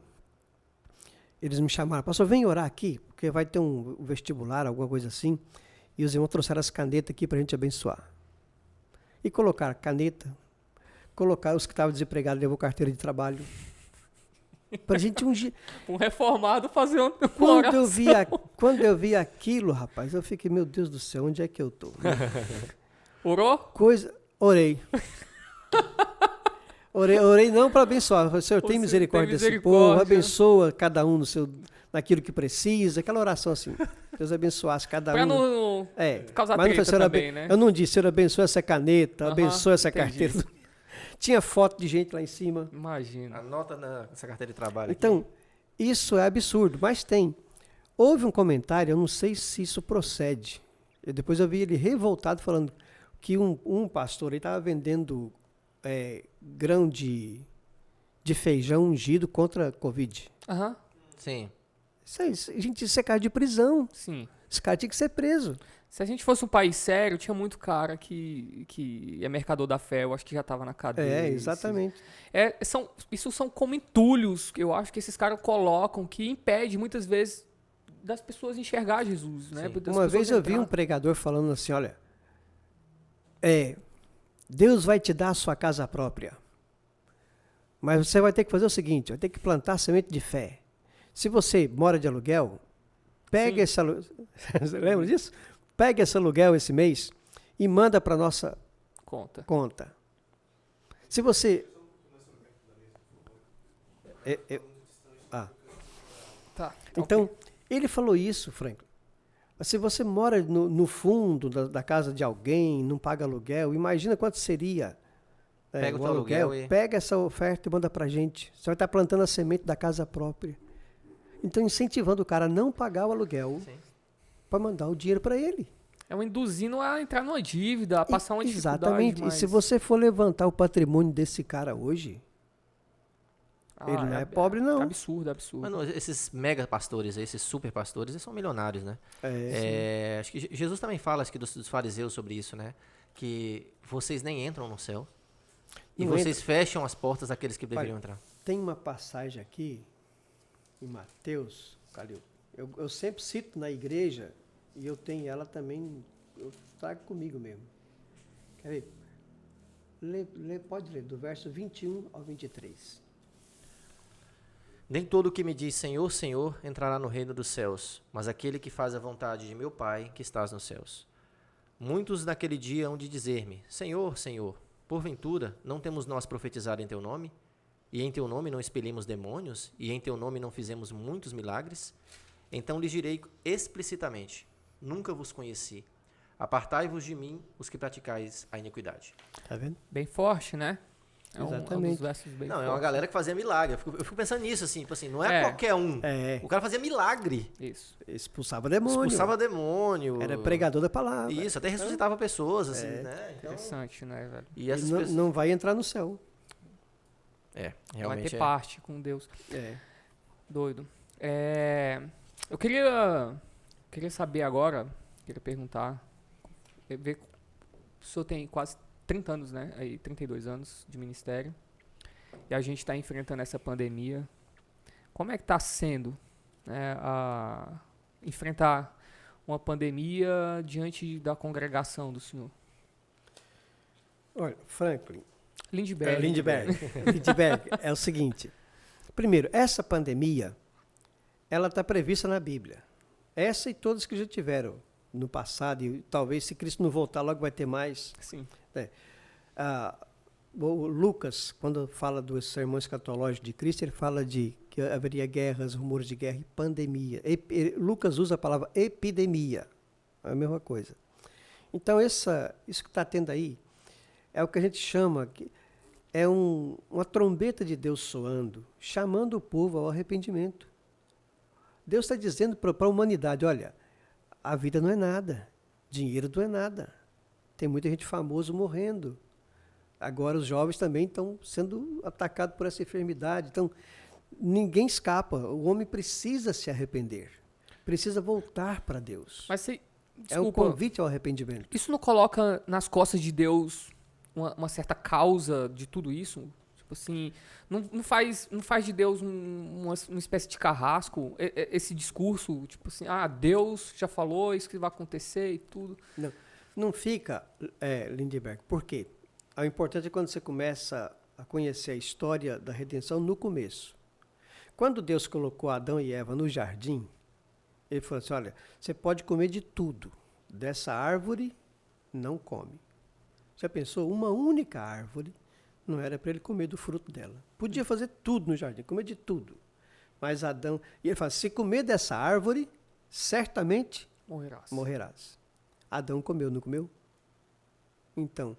eles me chamaram, pastor, vem orar aqui, porque vai ter um vestibular, alguma coisa assim, e os irmãos trouxeram as canetas aqui para a gente abençoar. E colocaram caneta, colocaram os que estavam desempregados, levou carteira de trabalho. Pra gente ungir.
Um reformado fazer uma
Quando eu vi aquilo, rapaz, eu fiquei, meu Deus do céu, onde é que eu tô?
Orou?
Orei. Orei não para abençoar. O Senhor, tem misericórdia desse povo, abençoa cada um naquilo que precisa, aquela oração assim. Deus abençoasse cada um.
Pra não causar treta também, né?
Eu não disse, Senhor, abençoa essa caneta, abençoa essa carteira. Tinha foto de gente lá em cima.
Imagina.
Anota nessa carteira de trabalho
Então,
aqui.
isso é absurdo, mas tem. Houve um comentário, eu não sei se isso procede. Depois eu vi ele revoltado falando que um pastor aí estava vendendo grão de feijão ungido contra a Covid.
Aham.
Sim.
Isso é cara de prisão.
Sim.
Esse cara tinha que ser preso.
Se a gente fosse um país sério, tinha muito cara que é mercador da fé, eu acho que já tava na cadeia.
Exatamente.
Isso são como entulhos que eu acho que esses caras colocam que impede muitas vezes das pessoas enxergar Jesus, né?
Uma vez eu vi um pregador falando assim, olha, Deus vai te dar a sua casa própria, mas você vai ter que fazer o seguinte, vai ter que plantar semente de fé. Se você mora de aluguel, pega esse aluguel, você lembra disso? Pega esse aluguel esse mês e manda para nossa conta. Se você...
Tá.
Então,
Okay.
Ele falou isso, Franklin. Se você mora no fundo da casa de alguém, não paga aluguel, imagina quanto seria
Pega o teu aluguel
Pega essa oferta e manda pra gente. Você vai estar plantando a semente da casa própria. Então, incentivando o cara a não pagar o aluguel para mandar o dinheiro para ele.
É um induzindo a entrar numa dívida, a passar uma dificuldade.
Exatamente. E se você for levantar o patrimônio desse cara hoje, ele não é pobre, não.
Absurdo.
Mano, esses mega pastores, esses super pastores, eles são milionários, né? Acho que Jesus também fala, acho que dos fariseus sobre isso, né? Que vocês nem entram no céu. E vocês fecham as portas daqueles que deveriam entrar.
Tem uma passagem aqui, em Mateus, Calil. Eu sempre cito na igreja, e eu tenho ela também, eu trago comigo mesmo. Quer ver? Pode ler, do verso 21 ao 23.
Nem todo o que me diz Senhor, Senhor, entrará no reino dos céus, mas aquele que faz a vontade de meu Pai que estás nos céus. Muitos naquele dia hão de dizer-me, Senhor, Senhor, porventura não temos nós profetizado em teu nome? E em teu nome não expelimos demônios? E em teu nome não fizemos muitos milagres? Então lhes direi explicitamente, nunca vos conheci. Apartai-vos de mim, os que praticais a iniquidade.
Tá vendo?
Bem forte, né?
Exatamente.
Um dos versos bem
Não,
fortes.
é uma galera que fazia milagre. Eu fico pensando nisso, assim, tipo assim, não é qualquer um. O cara fazia milagre.
Isso.
Expulsava demônio.
Expulsava demônio.
Era pregador da palavra.
Isso, até ressuscitava pessoas, assim, né? Então,
Interessante, né, velho?
e essas
Ele
pessoas...
não vai entrar no céu.
Realmente
Vai ter parte com Deus.
É.
Doido. Eu queria saber agora, queria perguntar, ver, o senhor tem quase 30 anos, né? Aí, 32 anos de ministério. E a gente está enfrentando essa pandemia. Como é que está sendo, né, enfrentar uma pandemia diante da congregação do senhor?
Olha, Franklin.
Lindbergh.
Lindbergh é o seguinte. Primeiro, essa pandemia, ela está prevista na Bíblia. Essa e todas que já tiveram no passado, e talvez se Cristo não voltar logo vai ter mais.
Sim.
O Lucas, quando fala dos sermões escatológicos de Cristo, ele fala de que haveria guerras, rumores de guerra e pandemia. Lucas usa a palavra epidemia. É a mesma coisa. Então, isso que está tendo aí é o que a gente chama, é uma trombeta de Deus soando, chamando o povo ao arrependimento. Deus está dizendo para a humanidade, olha, a vida não é nada, dinheiro não é nada. Tem muita gente famosa morrendo. Agora os jovens também estão sendo atacados por essa enfermidade. Então, ninguém escapa. O homem precisa se arrepender. Precisa voltar para Deus.
Mas
é um convite ao arrependimento.
Isso não coloca nas costas de Deus uma certa causa de tudo isso? Tipo assim, não faz de Deus uma espécie de carrasco, esse discurso, tipo assim, Deus já falou isso que vai acontecer e tudo.
Não fica, Lindbergh, por quê? O importante é quando você começa a conhecer a história da redenção no começo. Quando Deus colocou Adão e Eva no jardim, ele falou assim, olha, você pode comer de tudo, dessa árvore não come. Já pensou? Uma única árvore, não era para ele comer do fruto dela. Podia fazer tudo no jardim, comer de tudo. Mas Adão, e ele fala, se comer dessa árvore, certamente morrerás. Adão comeu, não comeu? Então,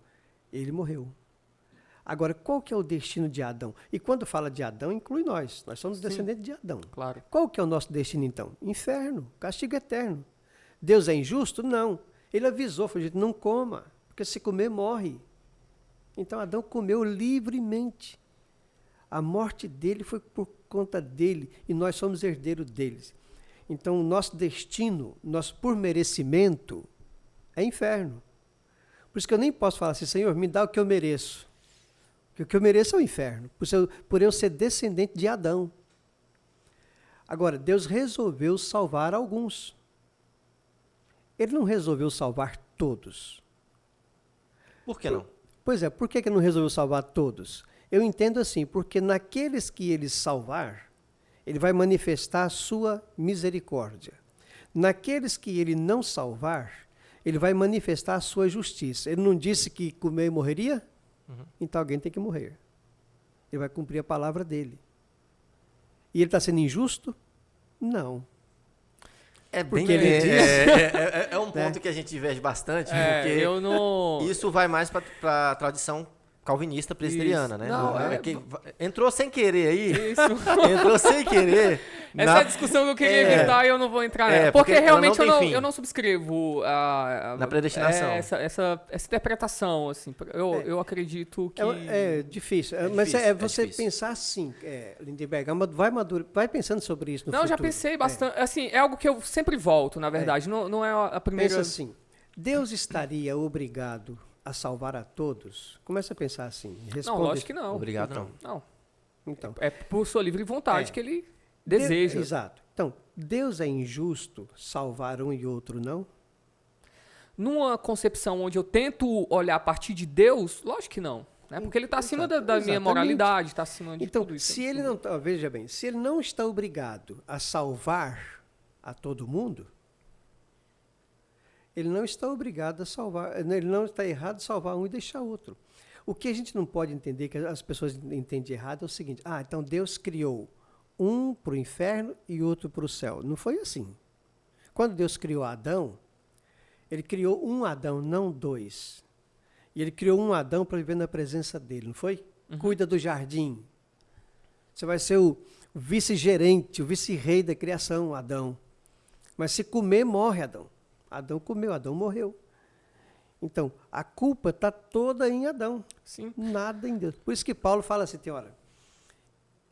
ele morreu. Agora, qual que é o destino de Adão? E quando fala de Adão, inclui nós. Nós somos descendentes de Adão.
Claro.
Qual que é o nosso destino, então? Inferno, castigo eterno. Deus é injusto? Não. Ele avisou, falou, não coma, porque se comer, morre. Então, Adão comeu livremente. A morte dele foi por conta dele, e nós somos herdeiros deles. Então, o nosso destino, por merecimento, é inferno. Por isso que eu nem posso falar assim, Senhor, me dá o que eu mereço. Porque o que eu mereço é o inferno, por eu ser descendente de Adão. Agora, Deus resolveu salvar alguns. Ele não resolveu salvar todos.
Por que não?
Pois é, por que ele não resolveu salvar todos? Eu entendo assim, porque naqueles que ele salvar, ele vai manifestar a sua misericórdia. Naqueles que ele não salvar, ele vai manifestar a sua justiça. Ele não disse que comer e morreria? Então alguém tem que morrer. Ele vai cumprir a palavra dele. E ele está sendo injusto? Não.
É bem
Porque ele diz...
é um ponto que a gente diverge bastante,
É,
porque
eu não...
isso vai mais para a tradição calvinista presbiteriana,
Isso.
né?
Não,
entrou sem querer aí.
Isso.
Entrou sem querer.
Essa é a discussão que eu queria evitar e eu não vou entrar nela.
porque
Porque realmente
ela não tem fim.
eu não subscrevo
Na predestinação.
essa interpretação, assim. Eu acredito que...
É difícil, mas
difícil,
é você
difícil.
pensar assim, Lindbergh, vai pensando sobre isso no
Não,
futuro.
já pensei bastante. Assim, é algo que eu sempre volto, na verdade. Não é a primeira...
Pensa assim, Deus estaria obrigado a salvar a todos? Começa a pensar assim.
Não, lógico que não.
Obrigado, não.
Não.
Então,
É por sua livre vontade que ele deseja.
Exato. Então, Deus é injusto salvar um e outro, não?
Numa concepção onde eu tento olhar a partir de Deus, lógico que não. Né? Porque ele está acima da minha
Exatamente.
moralidade, está acima de
Então,
tudo isso.
se ele não, veja bem, se ele não está obrigado a salvar a todo mundo, ele não está obrigado a salvar, ele não está errado salvar um e deixar outro. O que a gente não pode entender, que as pessoas entendem errado, é o seguinte, então Deus criou um para o inferno e outro para o céu. Não foi assim. Quando Deus criou Adão, ele criou um Adão, não dois. E ele criou um Adão para viver na presença dele, não foi? Cuida do jardim. Você vai ser o vice-gerente, o vice-rei da criação, Adão. Mas se comer, morre Adão. Adão comeu, Adão morreu. Então, a culpa está toda em Adão.
Sim.
Nada em Deus. Por isso que Paulo fala assim, olha,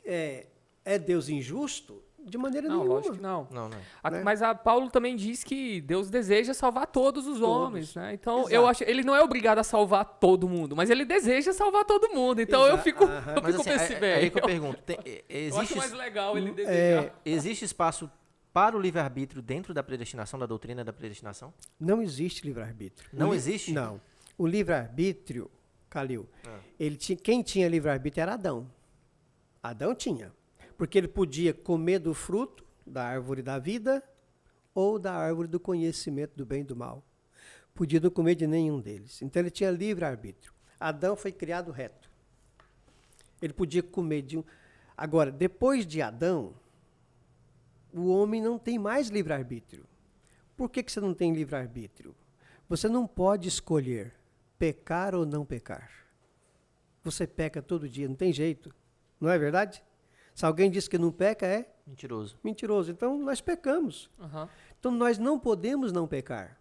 é Deus injusto? De maneira
Não,
nenhuma.
lógico que não.
Não.
Né?
Mas Paulo também diz que Deus deseja salvar todos os homens, né? Então,
Exato.
eu acho, ele não é obrigado a salvar todo mundo, mas ele deseja salvar todo mundo. Então, eu fico
Mas assim,
pensando,
é aí que eu pergunto.
eu acho mais legal ele desejar.
Existe espaço para o livre-arbítrio dentro da predestinação, da doutrina da predestinação?
Não existe livre-arbítrio.
Não existe?
Não. O livre-arbítrio, Calil, quem tinha livre-arbítrio era Adão. Adão tinha. Porque ele podia comer do fruto da árvore da vida ou da árvore do conhecimento do bem e do mal. Podia não comer de nenhum deles. Então ele tinha livre-arbítrio. Adão foi criado reto. Ele podia comer de um... Agora, depois de Adão, o homem não tem mais livre-arbítrio. Por que você não tem livre-arbítrio? Você não pode escolher pecar ou não pecar. Você peca todo dia, não tem jeito. Não é verdade? Se alguém diz que não peca, é
Mentiroso.
mentiroso. Então, nós pecamos.
Uhum.
Então, nós não podemos não pecar.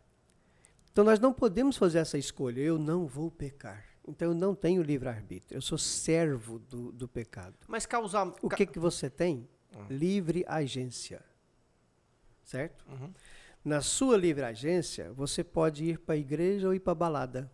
Então, nós não podemos fazer essa escolha. Eu não vou pecar. Então, eu não tenho livre-arbítrio. Eu sou servo do pecado.
Mas causar...
O que você tem? Livre agência. Certo?
Uhum.
Na sua livre agência, você pode ir para a igreja ou ir para a balada.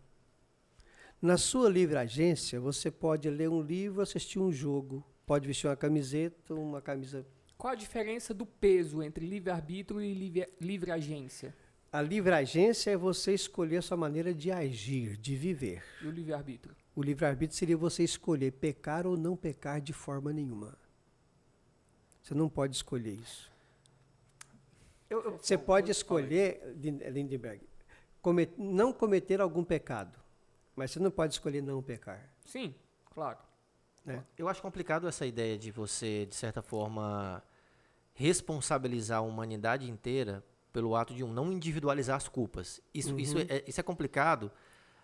Na sua livre agência, você pode ler um livro, assistir um jogo, pode vestir uma camiseta, uma camisa.
Qual a diferença do peso entre livre-arbítrio e livre agência?
A livre agência é você escolher a sua maneira de agir, de viver.
E o livre-arbítrio?
O livre-arbítrio seria você escolher pecar ou não pecar de forma nenhuma. Você não pode escolher isso. Você pode escolher, Lindenberg, não cometer algum pecado, mas você não pode escolher não pecar.
Sim, claro.
Né?
Eu acho complicado essa ideia de você, de certa forma, responsabilizar a humanidade inteira pelo ato de não individualizar as culpas. Isso é complicado,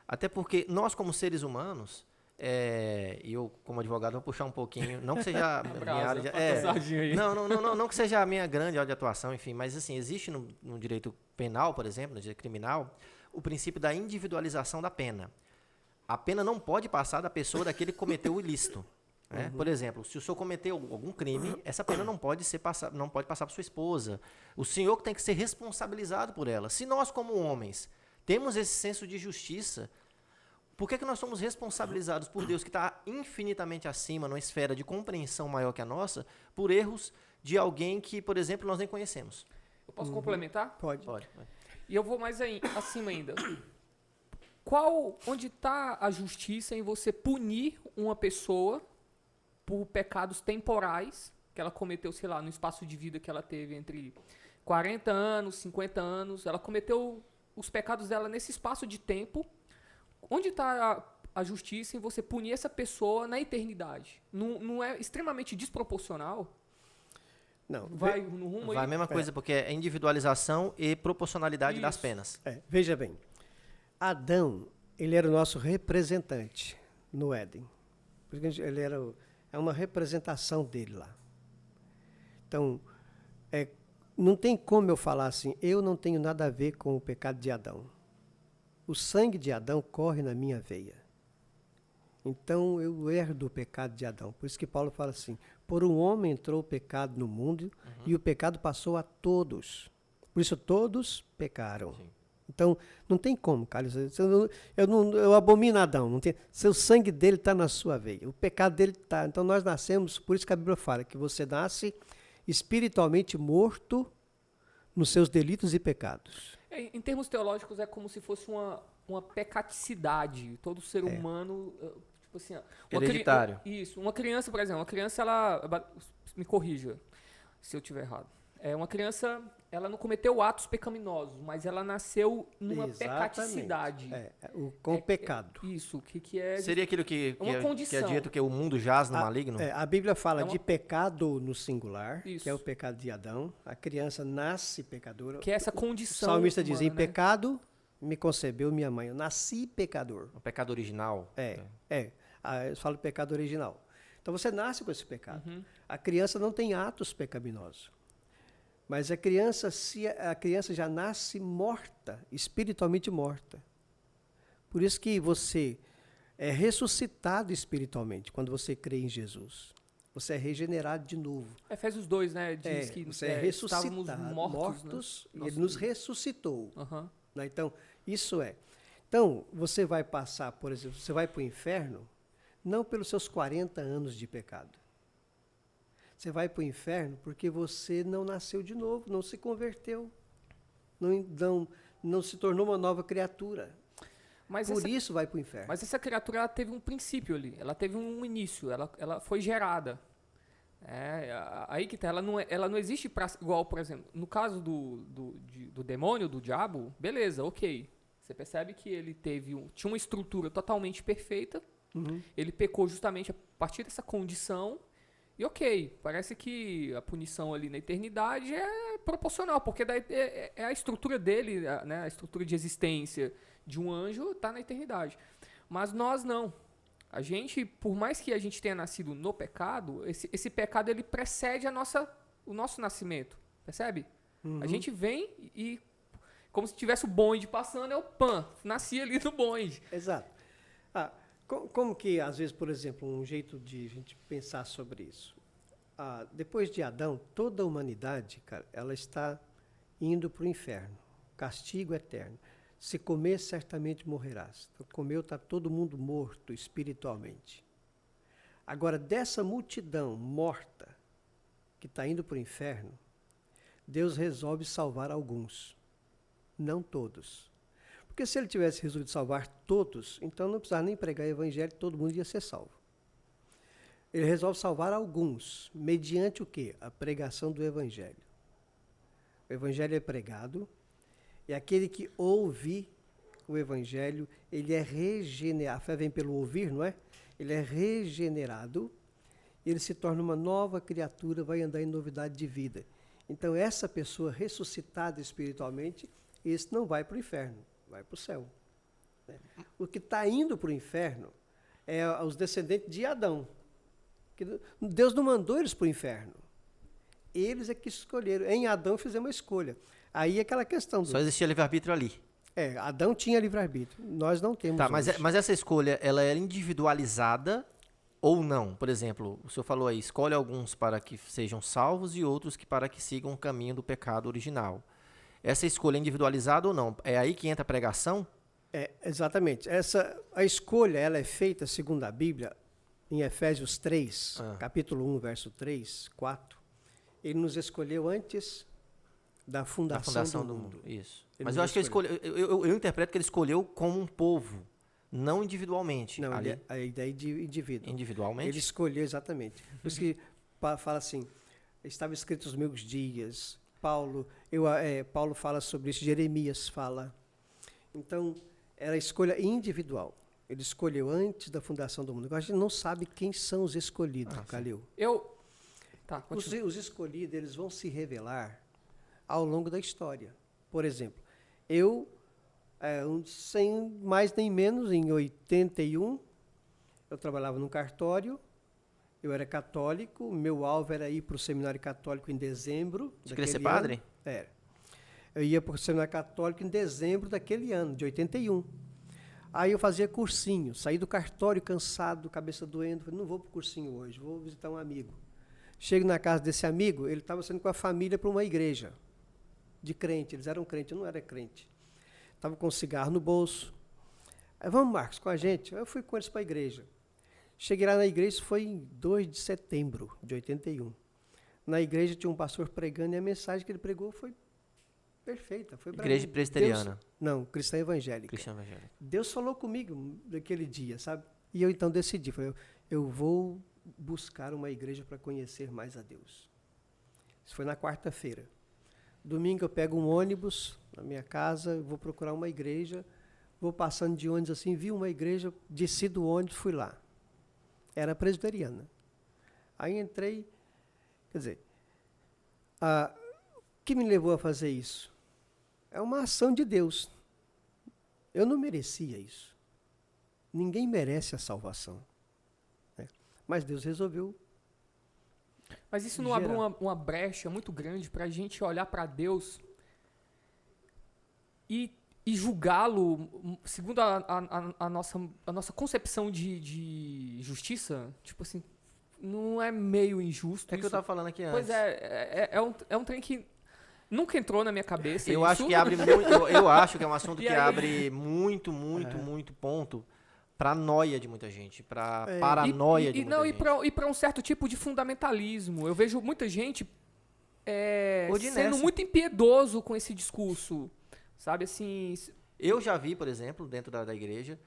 até porque nós, como seres humanos, e eu, como advogado, vou puxar um pouquinho, não que seja a minha área de, não que seja a minha grande área de atuação, enfim, mas assim, existe no direito penal, por exemplo, no direito criminal, o princípio da individualização da pena. A pena não pode passar da pessoa daquele que cometeu o ilícito. Né? Por exemplo, se o senhor cometeu algum crime, essa pena não pode passar para sua esposa. O senhor que tem que ser responsabilizado por ela. Se nós, como homens, temos esse senso de justiça, por que nós somos responsabilizados por Deus, que está infinitamente acima, numa esfera de compreensão maior que a nossa, por erros de alguém que, por exemplo, nós nem conhecemos?
Eu posso complementar?
Pode.
E eu vou mais acima ainda. Onde está a justiça em você punir uma pessoa por pecados temporais que ela cometeu, sei lá, no espaço de vida que ela teve entre 40 anos, 50 anos, ela cometeu os pecados dela nesse espaço de tempo. Onde está a justiça em você punir essa pessoa na eternidade? Não é extremamente desproporcional?
Não.
Vai no rumo
Vai a
aí?
mesma coisa, porque é individualização e proporcionalidade das
Isso.
penas.
Veja bem, Adão, ele era o nosso representante no Éden. Por isso que ele é uma representação dele lá. Então, não tem como eu falar assim, eu não tenho nada a ver com o pecado de Adão. O sangue de Adão corre na minha veia. Então, eu herdo o pecado de Adão. Por isso que Paulo fala assim, por um homem entrou o pecado no mundo e o pecado passou a todos. Por isso, todos pecaram.
Sim.
Então, não tem como, Carlos. Eu abomino Adão. Não tem, seu sangue dele está na sua veia. O pecado dele está. Então, nós nascemos, por isso que a Bíblia fala que você nasce espiritualmente morto nos seus delitos e pecados.
Em termos teológicos, é como se fosse uma pecaticidade. Todo ser humano, tipo assim...
Hereditário.
Isso. Uma criança, por exemplo, ela... Me corrija se eu estiver errado. Uma criança, ela não cometeu atos pecaminosos, mas ela nasceu numa
Exatamente.
pecaticidade.
Com o pecado.
Isso, que é...
Seria aquilo que
uma condição.
é dito que o mundo jaz no maligno?
A Bíblia fala de pecado no singular,
Isso.
que é o pecado de Adão. A criança nasce pecadora.
Que é essa
O
condição
salmista diz, em
humana, né?
pecado me concebeu minha mãe. Eu nasci pecador.
O pecado original?
Eu falo pecado original. Então você nasce com esse pecado.
Uhum.
A criança não tem atos pecaminosos. Mas a criança já nasce morta, espiritualmente morta. Por isso que você é ressuscitado espiritualmente quando você crê em Jesus. Você é regenerado de novo.
Efésios 2, né? Diz que
Você é ressuscitado,
estávamos mortos,
e ele nos ressuscitou.
Aham.
Né? Então, isso é. Então, você vai passar, por exemplo, você vai para o inferno, não pelos seus 40 anos de pecado. Você vai para o inferno porque você não nasceu de novo, não se converteu, não se tornou uma nova criatura. Por isso vai para o inferno.
Mas essa criatura ela teve um princípio ali, ela teve um início, ela foi gerada. Aí que tá, ela não existe igual, por exemplo, no caso do demônio, do diabo, beleza, ok. Você percebe que ele tinha uma estrutura totalmente perfeita, ele pecou justamente a partir dessa condição. E ok, parece que a punição ali na eternidade é proporcional, porque daí é a estrutura dele, né, a estrutura de existência de um anjo está na eternidade. Mas nós não. A gente, por mais que a gente tenha nascido no pecado, esse pecado ele precede o nosso nascimento, percebe? A gente vem e, como se tivesse o bonde passando, nasci ali no bonde.
Exato. Como que, às vezes, por exemplo, um jeito de a gente pensar sobre isso? Depois de Adão, toda a humanidade, cara, ela está indo para o inferno, castigo eterno. Se comer, certamente morrerás. Então, comeu, está todo mundo morto espiritualmente. Agora, dessa multidão morta que está indo para o inferno, Deus resolve salvar alguns, não todos. Porque se ele tivesse resolvido salvar todos, então não precisava nem pregar o evangelho, todo mundo ia ser salvo. Ele resolve salvar alguns, mediante o quê? A pregação do evangelho. O evangelho é pregado, e aquele que ouve o evangelho, ele é regenerado. A fé vem pelo ouvir, não é? Ele é regenerado, ele se torna uma nova criatura, vai andar em novidade de vida. Então, essa pessoa ressuscitada espiritualmente, esse não vai para o inferno, vai para o céu. Né? O que está indo para o inferno é os descendentes de Adão. Que Deus não mandou eles para o inferno. Eles é que escolheram. Em Adão fizemos uma escolha. Aí é aquela questão.
Só existia livre-arbítrio ali.
Adão tinha livre-arbítrio. Nós não temos.
Tá, mas essa escolha, ela é individualizada ou não? Por exemplo, o senhor falou aí, escolhe alguns para que sejam salvos e outros para que sigam o caminho do pecado original. Essa escolha é individualizada ou não? É aí que entra a pregação?
Exatamente. A escolha ela é feita, segundo a Bíblia, em Efésios 3, capítulo 1, verso 3, 4. Ele nos escolheu antes da fundação do mundo.
Isso. Mas eu acho que eu interpreto que ele escolheu como um povo, não individualmente.
Não,
ali.
a ideia de indivíduo.
Individualmente?
Ele escolheu exatamente. Por isso que fala assim, estava escrito os meus dias. Paulo fala sobre isso, Jeremias fala. Então, era a escolha individual. Ele escolheu antes da fundação do mundo. Agora, a gente não sabe quem são os escolhidos, Calil.
Tá,
os escolhidos, eles vão se revelar ao longo da história. Por exemplo, eu, sem mais nem menos, em 81, eu trabalhava num cartório, eu era católico, meu alvo era ir para o seminário católico em dezembro.
Você queria ser padre?
Era. Eu ia para o seminário católico em dezembro daquele ano, de 81. Aí eu fazia cursinho, saí do cartório cansado, cabeça doendo, falei, não vou para o cursinho hoje, vou visitar um amigo. Chego na casa desse amigo, ele estava saindo com a família para uma igreja de crente, eles eram crentes, eu não era crente. Estava com um cigarro no bolso. Aí, vamos, Marcos, com a gente? Eu fui com eles para a igreja. Cheguei lá na igreja, isso foi em 2 de setembro de 81. Na igreja tinha um pastor pregando e a mensagem que ele pregou foi perfeita. Foi
Igreja presbiteriana?
Não, cristã evangélica.
Cristã evangélica.
Deus falou comigo naquele dia, sabe? E eu então decidi, falei, eu vou buscar uma igreja para conhecer mais a Deus. Isso foi na quarta-feira. Domingo eu pego um ônibus na minha casa, vou procurar uma igreja, vou passando de ônibus assim, vi uma igreja, desci do ônibus, fui lá. Era presbiteriana. Aí entrei, quer dizer, o que me levou a fazer isso? É uma ação de Deus. Eu não merecia isso. Ninguém merece a salvação. Né? Mas Deus resolveu.
Mas isso não abre uma brecha muito grande para a gente olhar para Deus e julgá-lo segundo a nossa concepção de justiça? Tipo assim, não é meio injusto
É que eu estava falando aqui antes.
Pois é um trem que nunca entrou na minha cabeça.
Eu acho que abre muito. Eu acho que é um assunto que abre muito ponto para noia de muita gente, para paranoia de muita gente.
E para um certo tipo de fundamentalismo. Eu vejo muita gente sendo muito impiedoso com esse discurso. Sabe assim.
Eu já vi, por exemplo, dentro da igreja,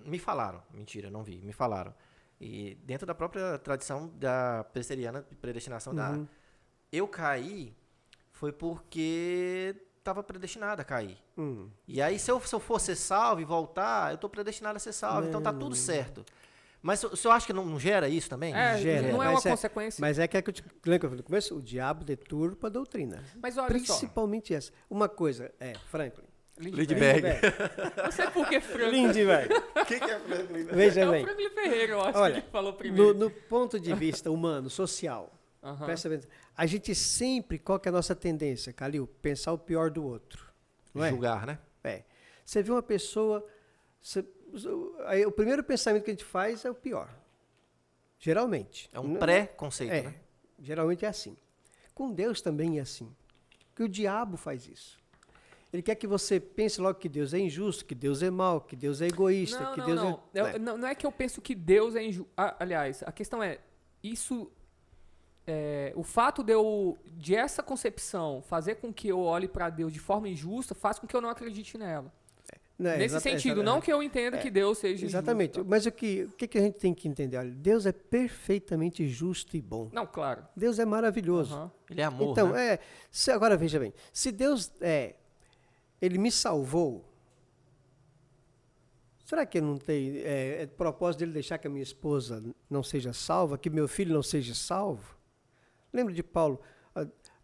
me falaram, mentira, não vi, me falaram. E dentro da própria tradição da presbiteriana, predestinação eu caí foi porque estava predestinado a cair. E aí, se eu for ser salvo e voltar, eu estou predestinado a ser salvo, então tá tudo certo. Mas o senhor acha que não gera isso também?
Gera.
Não é uma consequência.
Mas é que eu te lembro que eu falei no começo, o diabo deturpa a doutrina.
Mas olha
principalmente essa. Uma coisa, Franklin.
Lindbergh.
Não sei por que Franklin.
Lindbergh.
O que é Franklin?
Veja bem.
É o Franklin Ferreira, eu acho
Olha,
que falou primeiro.
No ponto de vista humano, social, presta atenção, a gente sempre, qual que é a nossa tendência, Calil? Pensar o pior do outro. Não é?
Julgar, né?
Você vê uma pessoa... Aí, o primeiro pensamento que a gente faz é o pior. Geralmente.
É um pré-conceito, né?
Geralmente é assim. Com Deus também é assim. Que o diabo faz isso. Ele quer que você pense logo que Deus é injusto, que Deus é mau, que Deus é egoísta,
Não,
que
não,
Deus
não.
é...
Não é que eu penso que Deus é injusto. Aliás, a questão é, isso... o fato de essa concepção fazer com que eu olhe para Deus de forma injusta faz com que eu não acredite nela.
Não,
Nesse sentido, não que eu entenda que Deus seja
exatamente.
injusto.
Mas o que a gente tem que entender? Olha, Deus é perfeitamente justo e bom.
Não, claro.
Deus é maravilhoso.
Aham.
Ele é amor,
Então,
né?
agora veja bem, se Deus ele me salvou, será que não tem propósito dele deixar que a minha esposa não seja salva, que meu filho não seja salvo? Lembra de Paulo,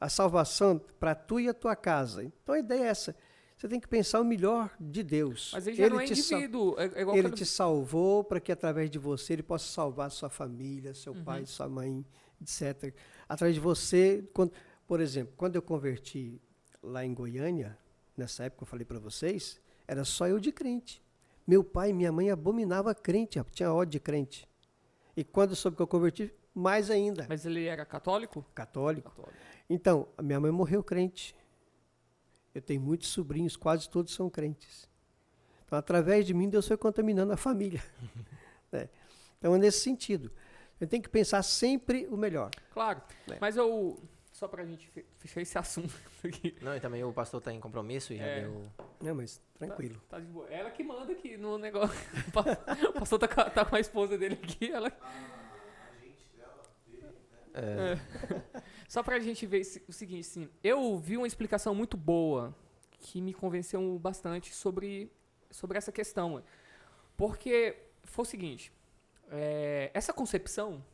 a salvação para tu e a tua casa. Então a ideia é essa. Você tem que pensar o melhor de Deus.
Mas ele já não é indivíduo. É igual
Ele te salvou para que através de você ele possa salvar sua família, seu
Uhum.
pai, sua mãe, etc. Através de você, por exemplo, quando eu converti lá em Goiânia, nessa época eu falei para vocês, era só eu de crente. Meu pai e minha mãe abominavam crente, tinha ódio de crente. E quando eu soube que eu converti, mais ainda.
Mas ele era católico?
Católico.
Católico.
Então, a minha mãe morreu crente. Eu tenho muitos sobrinhos, quase todos são crentes. Então, através de mim, Deus foi contaminando a família. Né? Então, é nesse sentido. Eu tenho que pensar sempre o melhor.
Claro. Mas eu... Só pra gente fechar esse assunto aqui.
Não, e também o pastor tá em compromisso e já deu...
Não, mas tranquilo.
Tá de boa. Ela que manda aqui no negócio. O pastor tá com a esposa dele aqui. Ela... Só pra gente ver o seguinte, assim, eu vi uma explicação muito boa que me convenceu bastante sobre essa questão. Porque foi o seguinte, essa concepção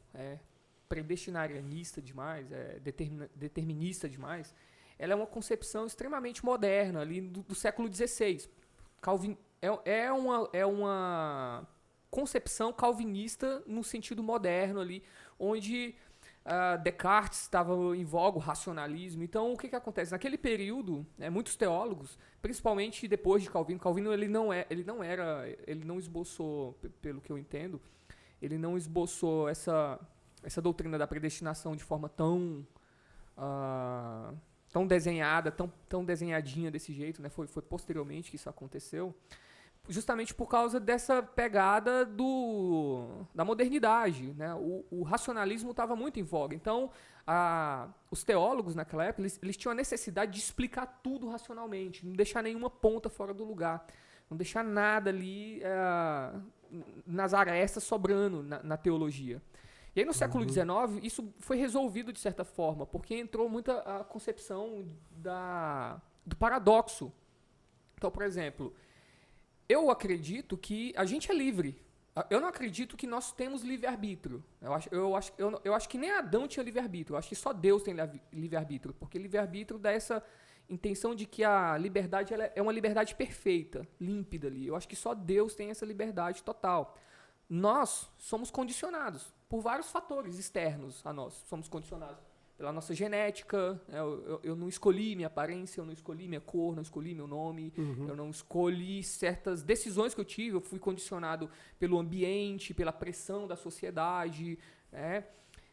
predestinarianista demais, determinista demais, ela é uma concepção extremamente moderna, ali do século XVI. Calvin é uma concepção calvinista no sentido moderno ali, onde Descartes estava em voga, o racionalismo. Então, o que acontece? Naquele período, muitos teólogos, principalmente depois de Calvino, ele não esboçou, pelo que eu entendo, ele não esboçou essa doutrina da predestinação de forma tão desenhada, tão desenhadinha desse jeito, né? Foi posteriormente que isso aconteceu. Justamente por causa dessa pegada da modernidade, né? O racionalismo estava muito em voga. Então, os teólogos naquela época, eles tinham a necessidade de explicar tudo racionalmente, não deixar nenhuma ponta fora do lugar, não deixar nada ali nas arestas sobrando na teologia. E aí no século XIX, isso foi resolvido de certa forma, porque entrou muita a concepção do paradoxo. Então, por exemplo... Eu acredito que a gente é livre. Eu não acredito que nós temos livre-arbítrio. Eu acho que nem Adão tinha livre-arbítrio. Eu acho que só Deus tem livre-arbítrio. Porque livre-arbítrio dá essa intenção de que a liberdade ela é uma liberdade perfeita, límpida ali. Eu acho que só Deus tem essa liberdade total. Nós somos condicionados por vários fatores externos a nós. Somos condicionados pela nossa genética, eu não escolhi minha aparência, eu não escolhi minha cor, não escolhi meu nome, eu não escolhi certas decisões que eu tive, eu fui condicionado pelo ambiente, pela pressão da sociedade,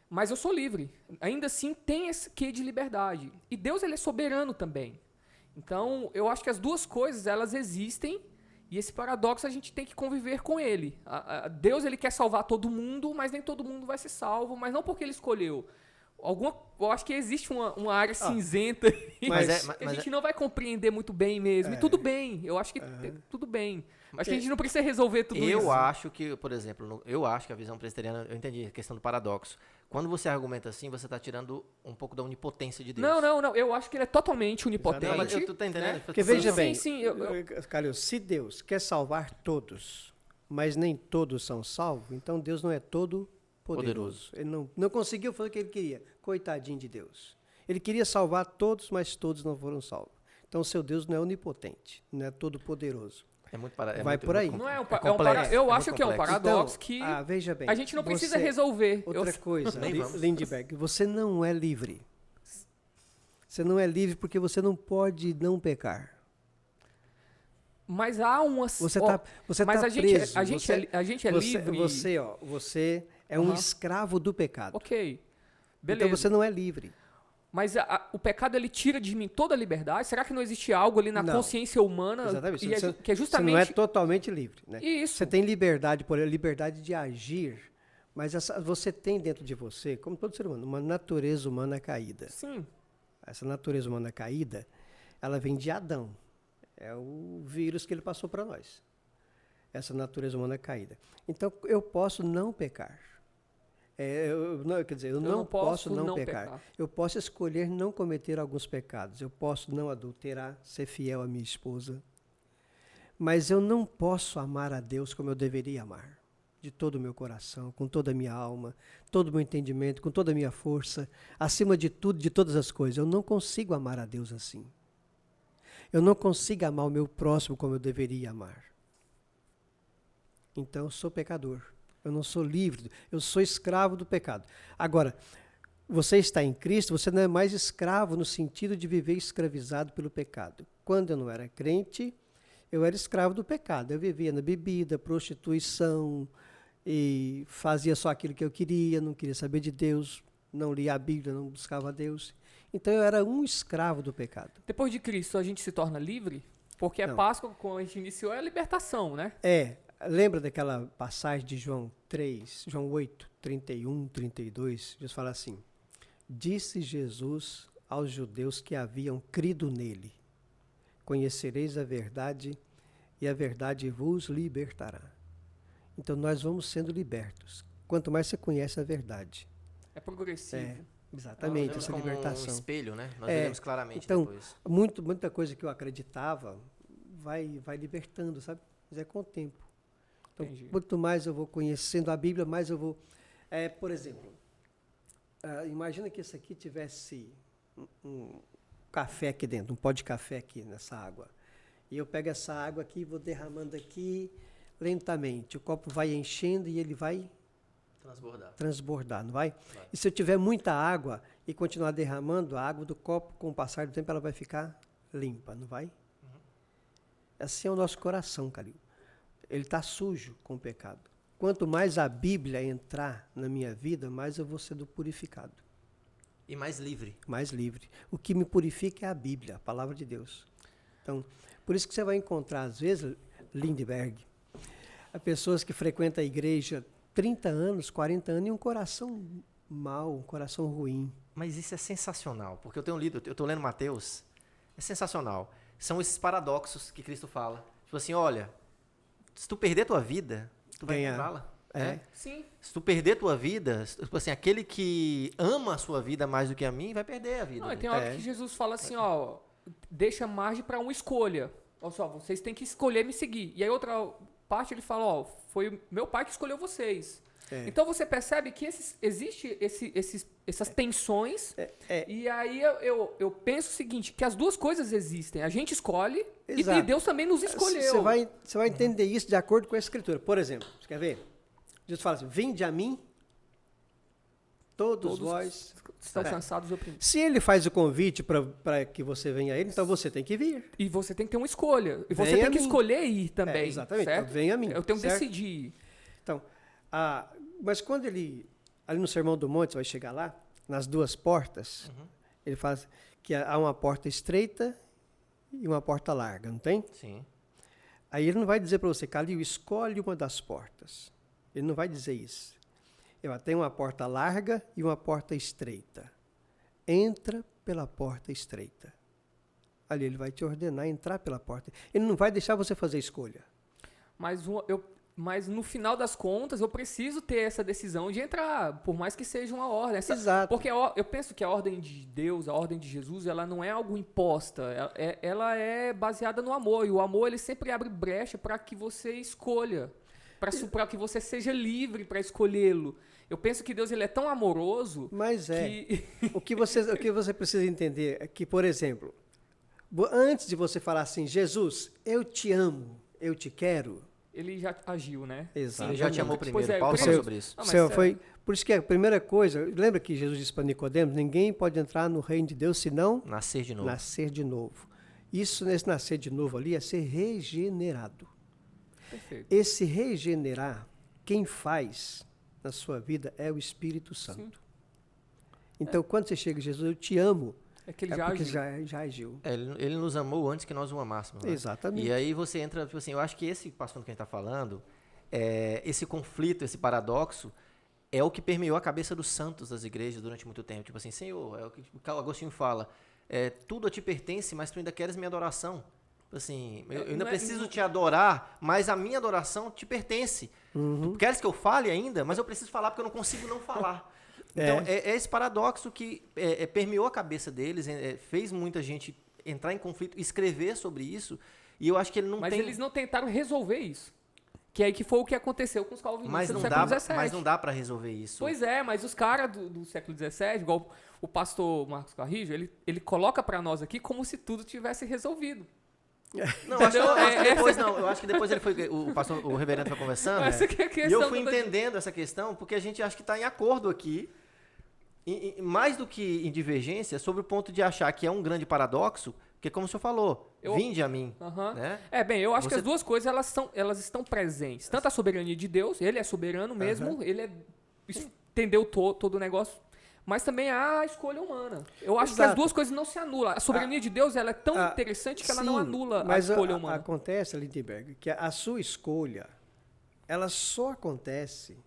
mas eu sou livre. Ainda assim, tem esse quê de liberdade. E Deus ele é soberano também. Então, eu acho que as duas coisas, elas existem, e esse paradoxo a gente tem que conviver com ele. Deus ele quer salvar todo mundo, mas nem todo mundo vai ser salvo, mas não porque ele escolheu. Eu acho que existe uma área cinzenta que a gente não vai compreender muito bem mesmo. E tudo bem, eu acho que tudo bem. Acho que a gente não precisa resolver tudo isso.
Eu acho que, por exemplo, a visão presbiteriana, eu entendi a questão do paradoxo. Quando você argumenta assim, você está tirando um pouco da onipotência de Deus.
Não, eu acho que ele é totalmente onipotente.
Não, mas tu tá entendendo?
Né?
Porque veja bem,
sim,
Calil, se Deus quer salvar todos, mas nem todos são salvos, então Deus não é todo poderoso. Ele não conseguiu fazer o que ele queria. Coitadinho de Deus. Ele queria salvar todos, mas todos não foram salvos. Então, seu Deus não é onipotente, não é todo poderoso.
Vai
por aí.
Não
Eu
acho que é um paradoxo
então,
que
veja bem,
a gente não precisa resolver.
Outra coisa,
Nem vamos.
Lindbergh, você não é livre. Você não é livre porque você não pode não pecar.
Mas há uma...
Você tá preso.
A gente é livre...
Você é um escravo do pecado.
Ok, beleza.
Então você não é livre.
Mas o pecado, ele tira de mim toda a liberdade? Será que não existe algo ali na
Não.
consciência humana
Exatamente.
que é
Você não é
justamente
totalmente livre, né?
isso?
Você tem liberdade, por exemplo, liberdade de agir, mas você tem dentro de você, como todo ser humano, uma natureza humana caída.
Sim.
Essa natureza humana caída, ela vem de Adão. É o vírus que ele passou para nós. Essa natureza humana caída. Então, eu posso não pecar. Quer dizer, eu não posso não pecar. Eu posso escolher não cometer alguns pecados. Eu posso não adulterar, ser fiel à minha esposa. Mas eu não posso amar a Deus como eu deveria amar. De todo o meu coração, com toda a minha alma, todo o meu entendimento, com toda a minha força, acima de tudo, de todas as coisas. Eu não consigo amar a Deus assim. Eu não consigo amar o meu próximo como eu deveria amar. Então eu sou pecador. Eu não sou livre, eu sou escravo do pecado. Agora, você está em Cristo, você não é mais escravo no sentido de viver escravizado pelo pecado. Quando eu não era crente, eu era escravo do pecado. Eu vivia na bebida, prostituição, e fazia só aquilo que eu queria, não queria saber de Deus, não lia a Bíblia, não buscava Deus. Então eu era um escravo do pecado.
Depois de Cristo, a gente se torna livre? Porque a
Não.
Páscoa, como a gente iniciou, é a libertação, né?
Lembra daquela passagem de João 8, 31, 32? Jesus fala assim: disse Jesus aos judeus que haviam crido nele: conhecereis a verdade e a verdade vos libertará. Então nós vamos sendo libertos. Quanto mais você conhece a verdade.
É progressivo.
Exatamente,
Nós
essa
vemos como
libertação.
um espelho, né? Nós veremos claramente
Então,
depois.
muita coisa que eu acreditava vai libertando, sabe? Mas é com o tempo. Então,
Entendi.
quanto mais eu vou conhecendo a Bíblia, mais eu vou... por exemplo, imagina que esse aqui tivesse um café aqui dentro, um pó de café aqui nessa água. E eu pego essa água aqui e vou derramando aqui lentamente. O copo vai enchendo e ele vai transbordar, não vai? E se eu tiver muita água e continuar derramando, a água do copo, com o passar do tempo, ela vai ficar limpa, não vai? Assim é o nosso coração, Calil. Ele está sujo com o pecado. Quanto mais a Bíblia entrar na minha vida, mais eu vou sendo purificado.
E mais livre.
Mais livre. O que me purifica é a Bíblia, a palavra de Deus. Então, por isso que você vai encontrar, às vezes, Lindbergh, pessoas que frequentam a igreja 30 anos, 40 anos, e um coração mau, um coração ruim.
Mas isso é sensacional, porque eu tenho lido, eu estou lendo Mateus, é sensacional. São esses paradoxos que Cristo fala. Tipo assim, olha, se tu perder tua vida, tu vai encontrá-la.
Sim.
Se tu perder tua vida, tipo assim, aquele que ama a sua vida mais do que a mim, vai perder a vida.
Não, e tem hora que Jesus fala assim, ó, deixa margem para uma escolha. Olha só, vocês têm que escolher me seguir. E aí outra parte ele fala, ó, foi meu pai que escolheu vocês. Então você percebe que existe essas tensões, e aí eu penso o seguinte, que as duas coisas existem. A gente escolhe e Deus também nos escolheu.
Você vai entender isso de acordo com a Escritura. Por exemplo, você quer ver? Jesus fala assim, vinde a mim, todos vós
estão cansados e oprimidos.
Se ele faz o convite para que você venha a ele, então você tem que vir.
E você tem que ter uma escolha. E você
Venha
tem que
a mim.
escolher ir também.
Exatamente,
certo?
então venha a mim.
Eu tenho que
certo?
decidir.
Então, mas quando ali no Sermão do Monte, você vai chegar lá, nas duas portas, ele fala que há uma porta estreita e uma porta larga, não tem?
Sim.
Aí ele não vai dizer para você, Calil, escolhe uma das portas. Ele não vai dizer isso. Tem uma porta larga e uma porta estreita. Entra pela porta estreita. Ali ele vai te ordenar a entrar pela porta. Ele não vai deixar você fazer escolha.
Mas no final das contas, eu preciso ter essa decisão de entrar, por mais que seja uma ordem.
Exato.
Porque eu penso que a ordem de Deus, a ordem de Jesus, ela não é algo imposta. Ela é baseada no amor. E o amor, ele sempre abre brecha para que você escolha. Para que você seja livre para escolhê-lo. Eu penso que Deus ele é tão amoroso.
Mas
que...
o que você precisa entender é que, por exemplo, antes de você falar assim, Jesus, eu te amo, eu te quero.
Ele já agiu, né?
Exato.
Ele já te amou primeiro.
Pois é,
Paulo fala sobre isso.
Por isso que a primeira coisa, lembra que Jesus disse para Nicodemos, ninguém pode entrar no reino de Deus senão
nascer de novo.
Nascer de novo. Isso, nesse nascer de novo ali, é ser regenerado.
Perfeito.
Esse regenerar, quem faz na sua vida é o Espírito Santo. Sim. Então, quando você chega a Jesus, eu te amo,
É que ele
é
já
porque
agiu.
já agiu.
Ele nos amou antes que nós o amássemos. Né?
Exatamente.
E aí você entra, tipo assim, eu acho que esse pastor que a gente está falando, esse conflito, esse paradoxo, é o que permeou a cabeça dos santos das igrejas durante muito tempo. Tipo assim, Senhor, é o que o Agostinho fala, tudo a ti pertence, mas tu ainda queres minha adoração. Assim, eu ainda preciso te adorar, mas a minha adoração te pertence. Tu queres que eu fale ainda, mas eu preciso falar porque eu não consigo não falar. Então, é esse paradoxo que permeou a cabeça deles, fez muita gente entrar em conflito, escrever sobre isso, e eu acho que ele não
Mas
tem...
eles não tentaram resolver isso. Que aí que foi o que aconteceu com os calvinistas
Mas
do
não,
século
dá,
XVII.
mas não dá para resolver isso.
Pois é, mas os caras do século XVII, igual o pastor Marcos Carrijo, ele coloca pra nós aqui como se tudo tivesse resolvido.
Não, eu acho que depois ele foi, o reverendo foi conversando,
Essa que é a
e
questão
eu fui
do-
entendendo essa questão, porque a gente acha que está em acordo aqui, mais do que em divergência, sobre o ponto de achar que é um grande paradoxo, porque como o senhor falou, vinde a mim.
Aham.
Né?
Bem, eu acho que
Você-
as duas coisas elas estão presentes. Tanto a soberania de Deus, ele é soberano mesmo, ele entendeu todo o negócio, mas também a escolha humana. Eu acho que as
Exato.
duas coisas não se anulam. A soberania de Deus ela é tão
Ah,
interessante que ela
sim,
não anula a
mas
escolha humana.
Acontece, Lindenberg, que a sua escolha, ela só acontece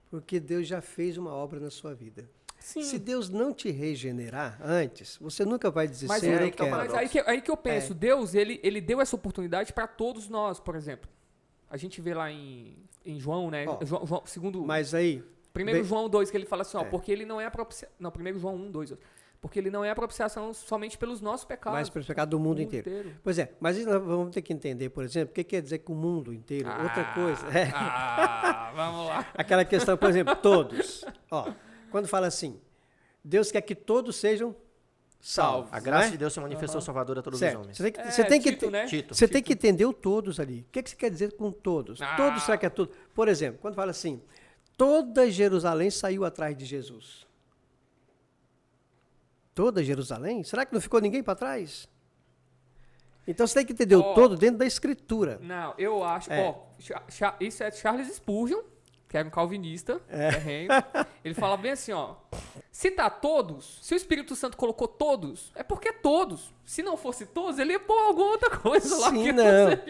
porque Deus já fez uma obra na sua vida.
Sim.
Se Deus não te regenerar antes, você nunca vai dizer,
Mas,
Senhor,
aí
eu
que tá o
quero.
paradoxo.
mas aí que eu penso, Deus, ele deu essa oportunidade para todos nós, por exemplo. A gente vê lá em João, né?
Ó,
João, segundo,
Mas aí,
primeiro
bem-
João 2, que ele fala assim, ó, porque ele não é a propiciação... Não, primeiro João 1, 2, porque ele não é a propiciação somente pelos nossos pecados.
mas para o pecado do mundo inteiro. Pois é, mas nós vamos ter que entender, por exemplo, o que quer dizer que o mundo inteiro. Outra coisa.
Vamos lá.
Aquela questão, por exemplo, todos. Ó, quando fala assim, Deus quer que todos sejam salvos.
A graça
não é?
de Deus se manifestou salvadora a todos
Certo.
os homens.
Você tem que,
Tito, né?
Tito.
você tem que entender o todos ali. O que você quer dizer com todos? Todos, será que é tudo? Por exemplo, quando fala assim, toda Jerusalém saiu atrás de Jesus. Toda Jerusalém? Será que não ficou ninguém para trás? Então você tem que entender o todo dentro da Escritura.
Não, eu acho... isso é Charles Spurgeon, que era um calvinista, terreno. Ele fala bem assim, ó. Se tá todos, se o Espírito Santo colocou todos, é porque todos. Se não fosse todos, ele ia pôr alguma outra coisa lá.
Sim,
que
não.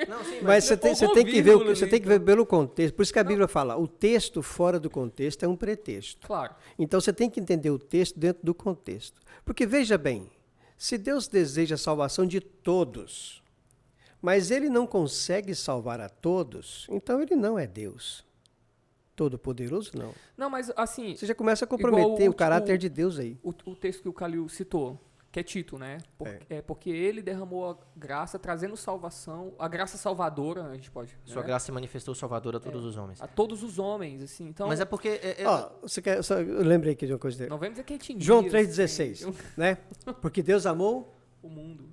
Não, sim,
Mas você tem que ver,
vírgula
você
ali,
tem que ver pelo contexto. Por isso que a Bíblia fala, o texto fora do contexto é um pretexto.
Claro.
Então você tem que entender o texto dentro do contexto. Porque veja bem, se Deus deseja a salvação de todos, mas ele não consegue salvar a todos, então ele não é Deus. Todo-poderoso, não.
Não, mas assim,
Você já começa a
Igual
comprometer
o-
o caráter
o-
de Deus aí.
o texto que o Calil citou, que é Tito, né? Porque ele derramou a graça, trazendo salvação, a graça salvadora, a gente pode...
Sua
né?
graça se manifestou salvadora a todos os homens.
A todos os homens, assim. Então,
Mas é porque...
Ó, você quer, eu lembrei aqui de uma coisa dele.
não vamos dizer que a gente
João
iria,
3,16, né? Porque Deus amou,
o mundo.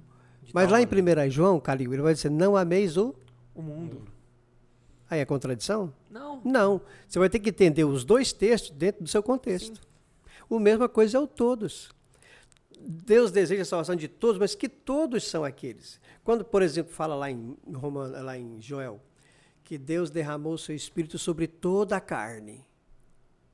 mas lá em 1 João, Calil, ele vai dizer, não ameis o...
O mundo.
Aí é contradição?
Não.
Não. Você vai ter que entender os dois textos dentro do seu contexto. A mesma coisa é o todos. Deus deseja a salvação de todos, mas que todos são aqueles. Quando, por exemplo, fala lá em Joel, que Deus derramou o seu Espírito sobre toda a carne.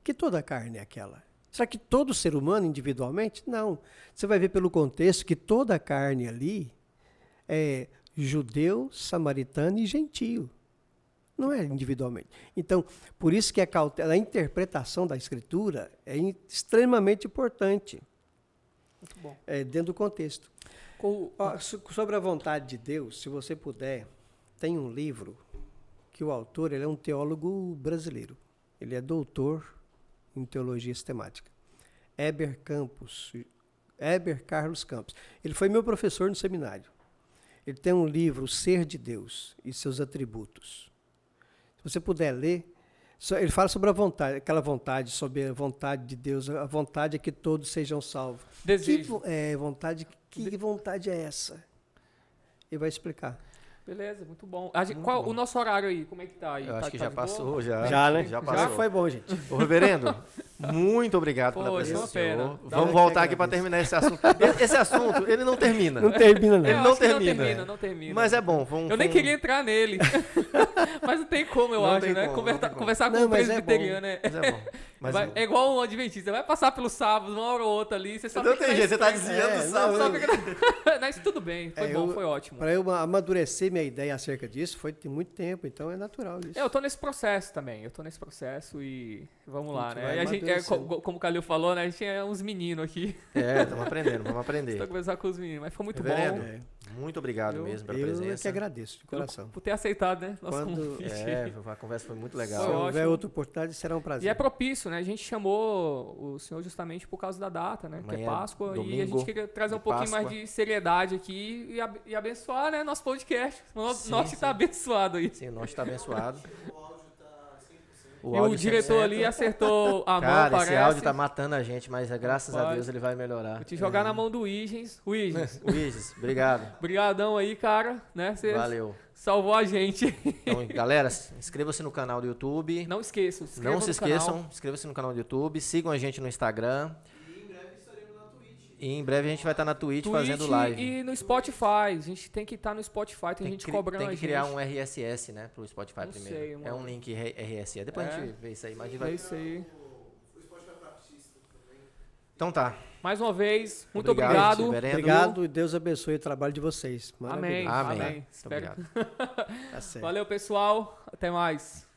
Que toda a carne é aquela? Será que todo ser humano individualmente? Não. Você vai ver pelo contexto que toda a carne ali é judeu, samaritano e gentio. Não é individualmente. Então, por isso que a interpretação da Escritura é extremamente importante.
Muito bom.
Dentro do contexto.
O-
Ó, sobre a vontade de Deus, se você puder, tem um livro que o autor ele é um teólogo brasileiro. Ele é doutor em teologia sistemática. Heber Carlos Campos. Ele foi meu professor no seminário. Ele tem um livro, Ser de Deus e seus atributos. Se você puder ler, ele fala sobre a vontade, aquela vontade, sobre a vontade de Deus. A vontade é que todos sejam salvos.
Desejo.
Que vontade é essa? Ele vai explicar.
Beleza, muito bom. Qual o nosso horário aí? Como é que tá aí?
Eu
Tá-
acho que
tá
já
de boa?
passou, já.
Já, né?
Já
Já
passou.
foi bom, gente.
Ô, reverendo, muito obrigado
Pô,
pela
isso é
presença
uma
do
pena.
senhor.
Dá
Vamos
uma
voltar
que
aqui para
agradeço.
terminar esse assunto. Esse assunto, ele não termina.
Não termina,
Eu
não.
Ele não
acho que
termina.
não termina.
Mas é bom.
Eu nem queria entrar nele. Mas não tem como, eu
Não
acho,
tem
né?
como, não tem como.
Conversar com
Não,
um
mas é
presbiteriano é...
Mas é bom. Mas
É igual um adventista, vai passar pelo sábado, uma hora ou outra ali, você só
não
fica
tem
na
jeito, você tá
espera.
desviando
É,
do sábado.
Só fica Mas tudo bem, foi bom, foi ótimo.
Para eu amadurecer minha ideia acerca disso, foi de muito tempo, então é natural isso.
Eu tô nesse processo também, eu tô nesse processo e vamos lá,
gente
né?
vai
E a gente,
amadurecendo.
como o Calil falou, né? A gente é uns meninos aqui,
É, estamos aprendendo, vamos aprender.
tô conversando com os meninos, mas foi muito
Reverendo,
bom.
É.
muito obrigado
Eu-
mesmo pela
Eu é
presença.
que agradeço, de coração.
Por ter aceitado, né? Nosso
Quando-
convite.
É, a conversa foi muito
Se
legal.
Foi
houver
ótimo.
outra oportunidade, será um prazer.
E é propício, né? A gente chamou o senhor justamente por causa da data, né? Que
Amanhã
é
é
Páscoa. E a
domingo
gente queria trazer um
de
pouquinho mais
Páscoa.
de seriedade aqui e abençoar, né? Nosso podcast. O
Sim,
nosso
sim.
tá abençoado aí.
Sim, o nosso está abençoado.
O áudio tá 100%.
E o
áudio
diretor
100%.
ali acertou a mão,
Cara,
parece.
esse áudio tá matando a gente, mas graças a
Rapaz.
Deus ele vai melhorar.
Vou te jogar na mão do Wiggins. Wiggins,
Luiz, obrigado.
brigadão aí, cara. Né? Você
Valeu.
salvou a gente.
Então, galera, inscreva-se no canal do YouTube.
Não esqueçam, se
Não se
inscrevam no
esqueçam,
canal.
inscreva-se no canal do YouTube, sigam a gente no Instagram.
E em breve estaremos na Twitch.
E em breve a gente vai estar na Twitch, fazendo
Twitch
live.
e no Spotify. A gente tem que estar no Spotify, tem gente cobrando
tem
a
que
gente.
criar um RSS, né, pro Spotify
Não
primeiro.
sei,
É um
mano.
link RSS. Depois a
É.
gente vê isso aí, mas a gente
É
vai...
isso aí.
O Spotify para artista também.
Então tá.
Mais uma vez, muito
Obrigado,
obrigado.
Reverendo.
Obrigado e Deus abençoe o trabalho de vocês.
Amém.
Maravilhoso.
Amém.
Amém.
Muito
Espero-
obrigado.
Tá certo.
Valeu, pessoal. Até mais.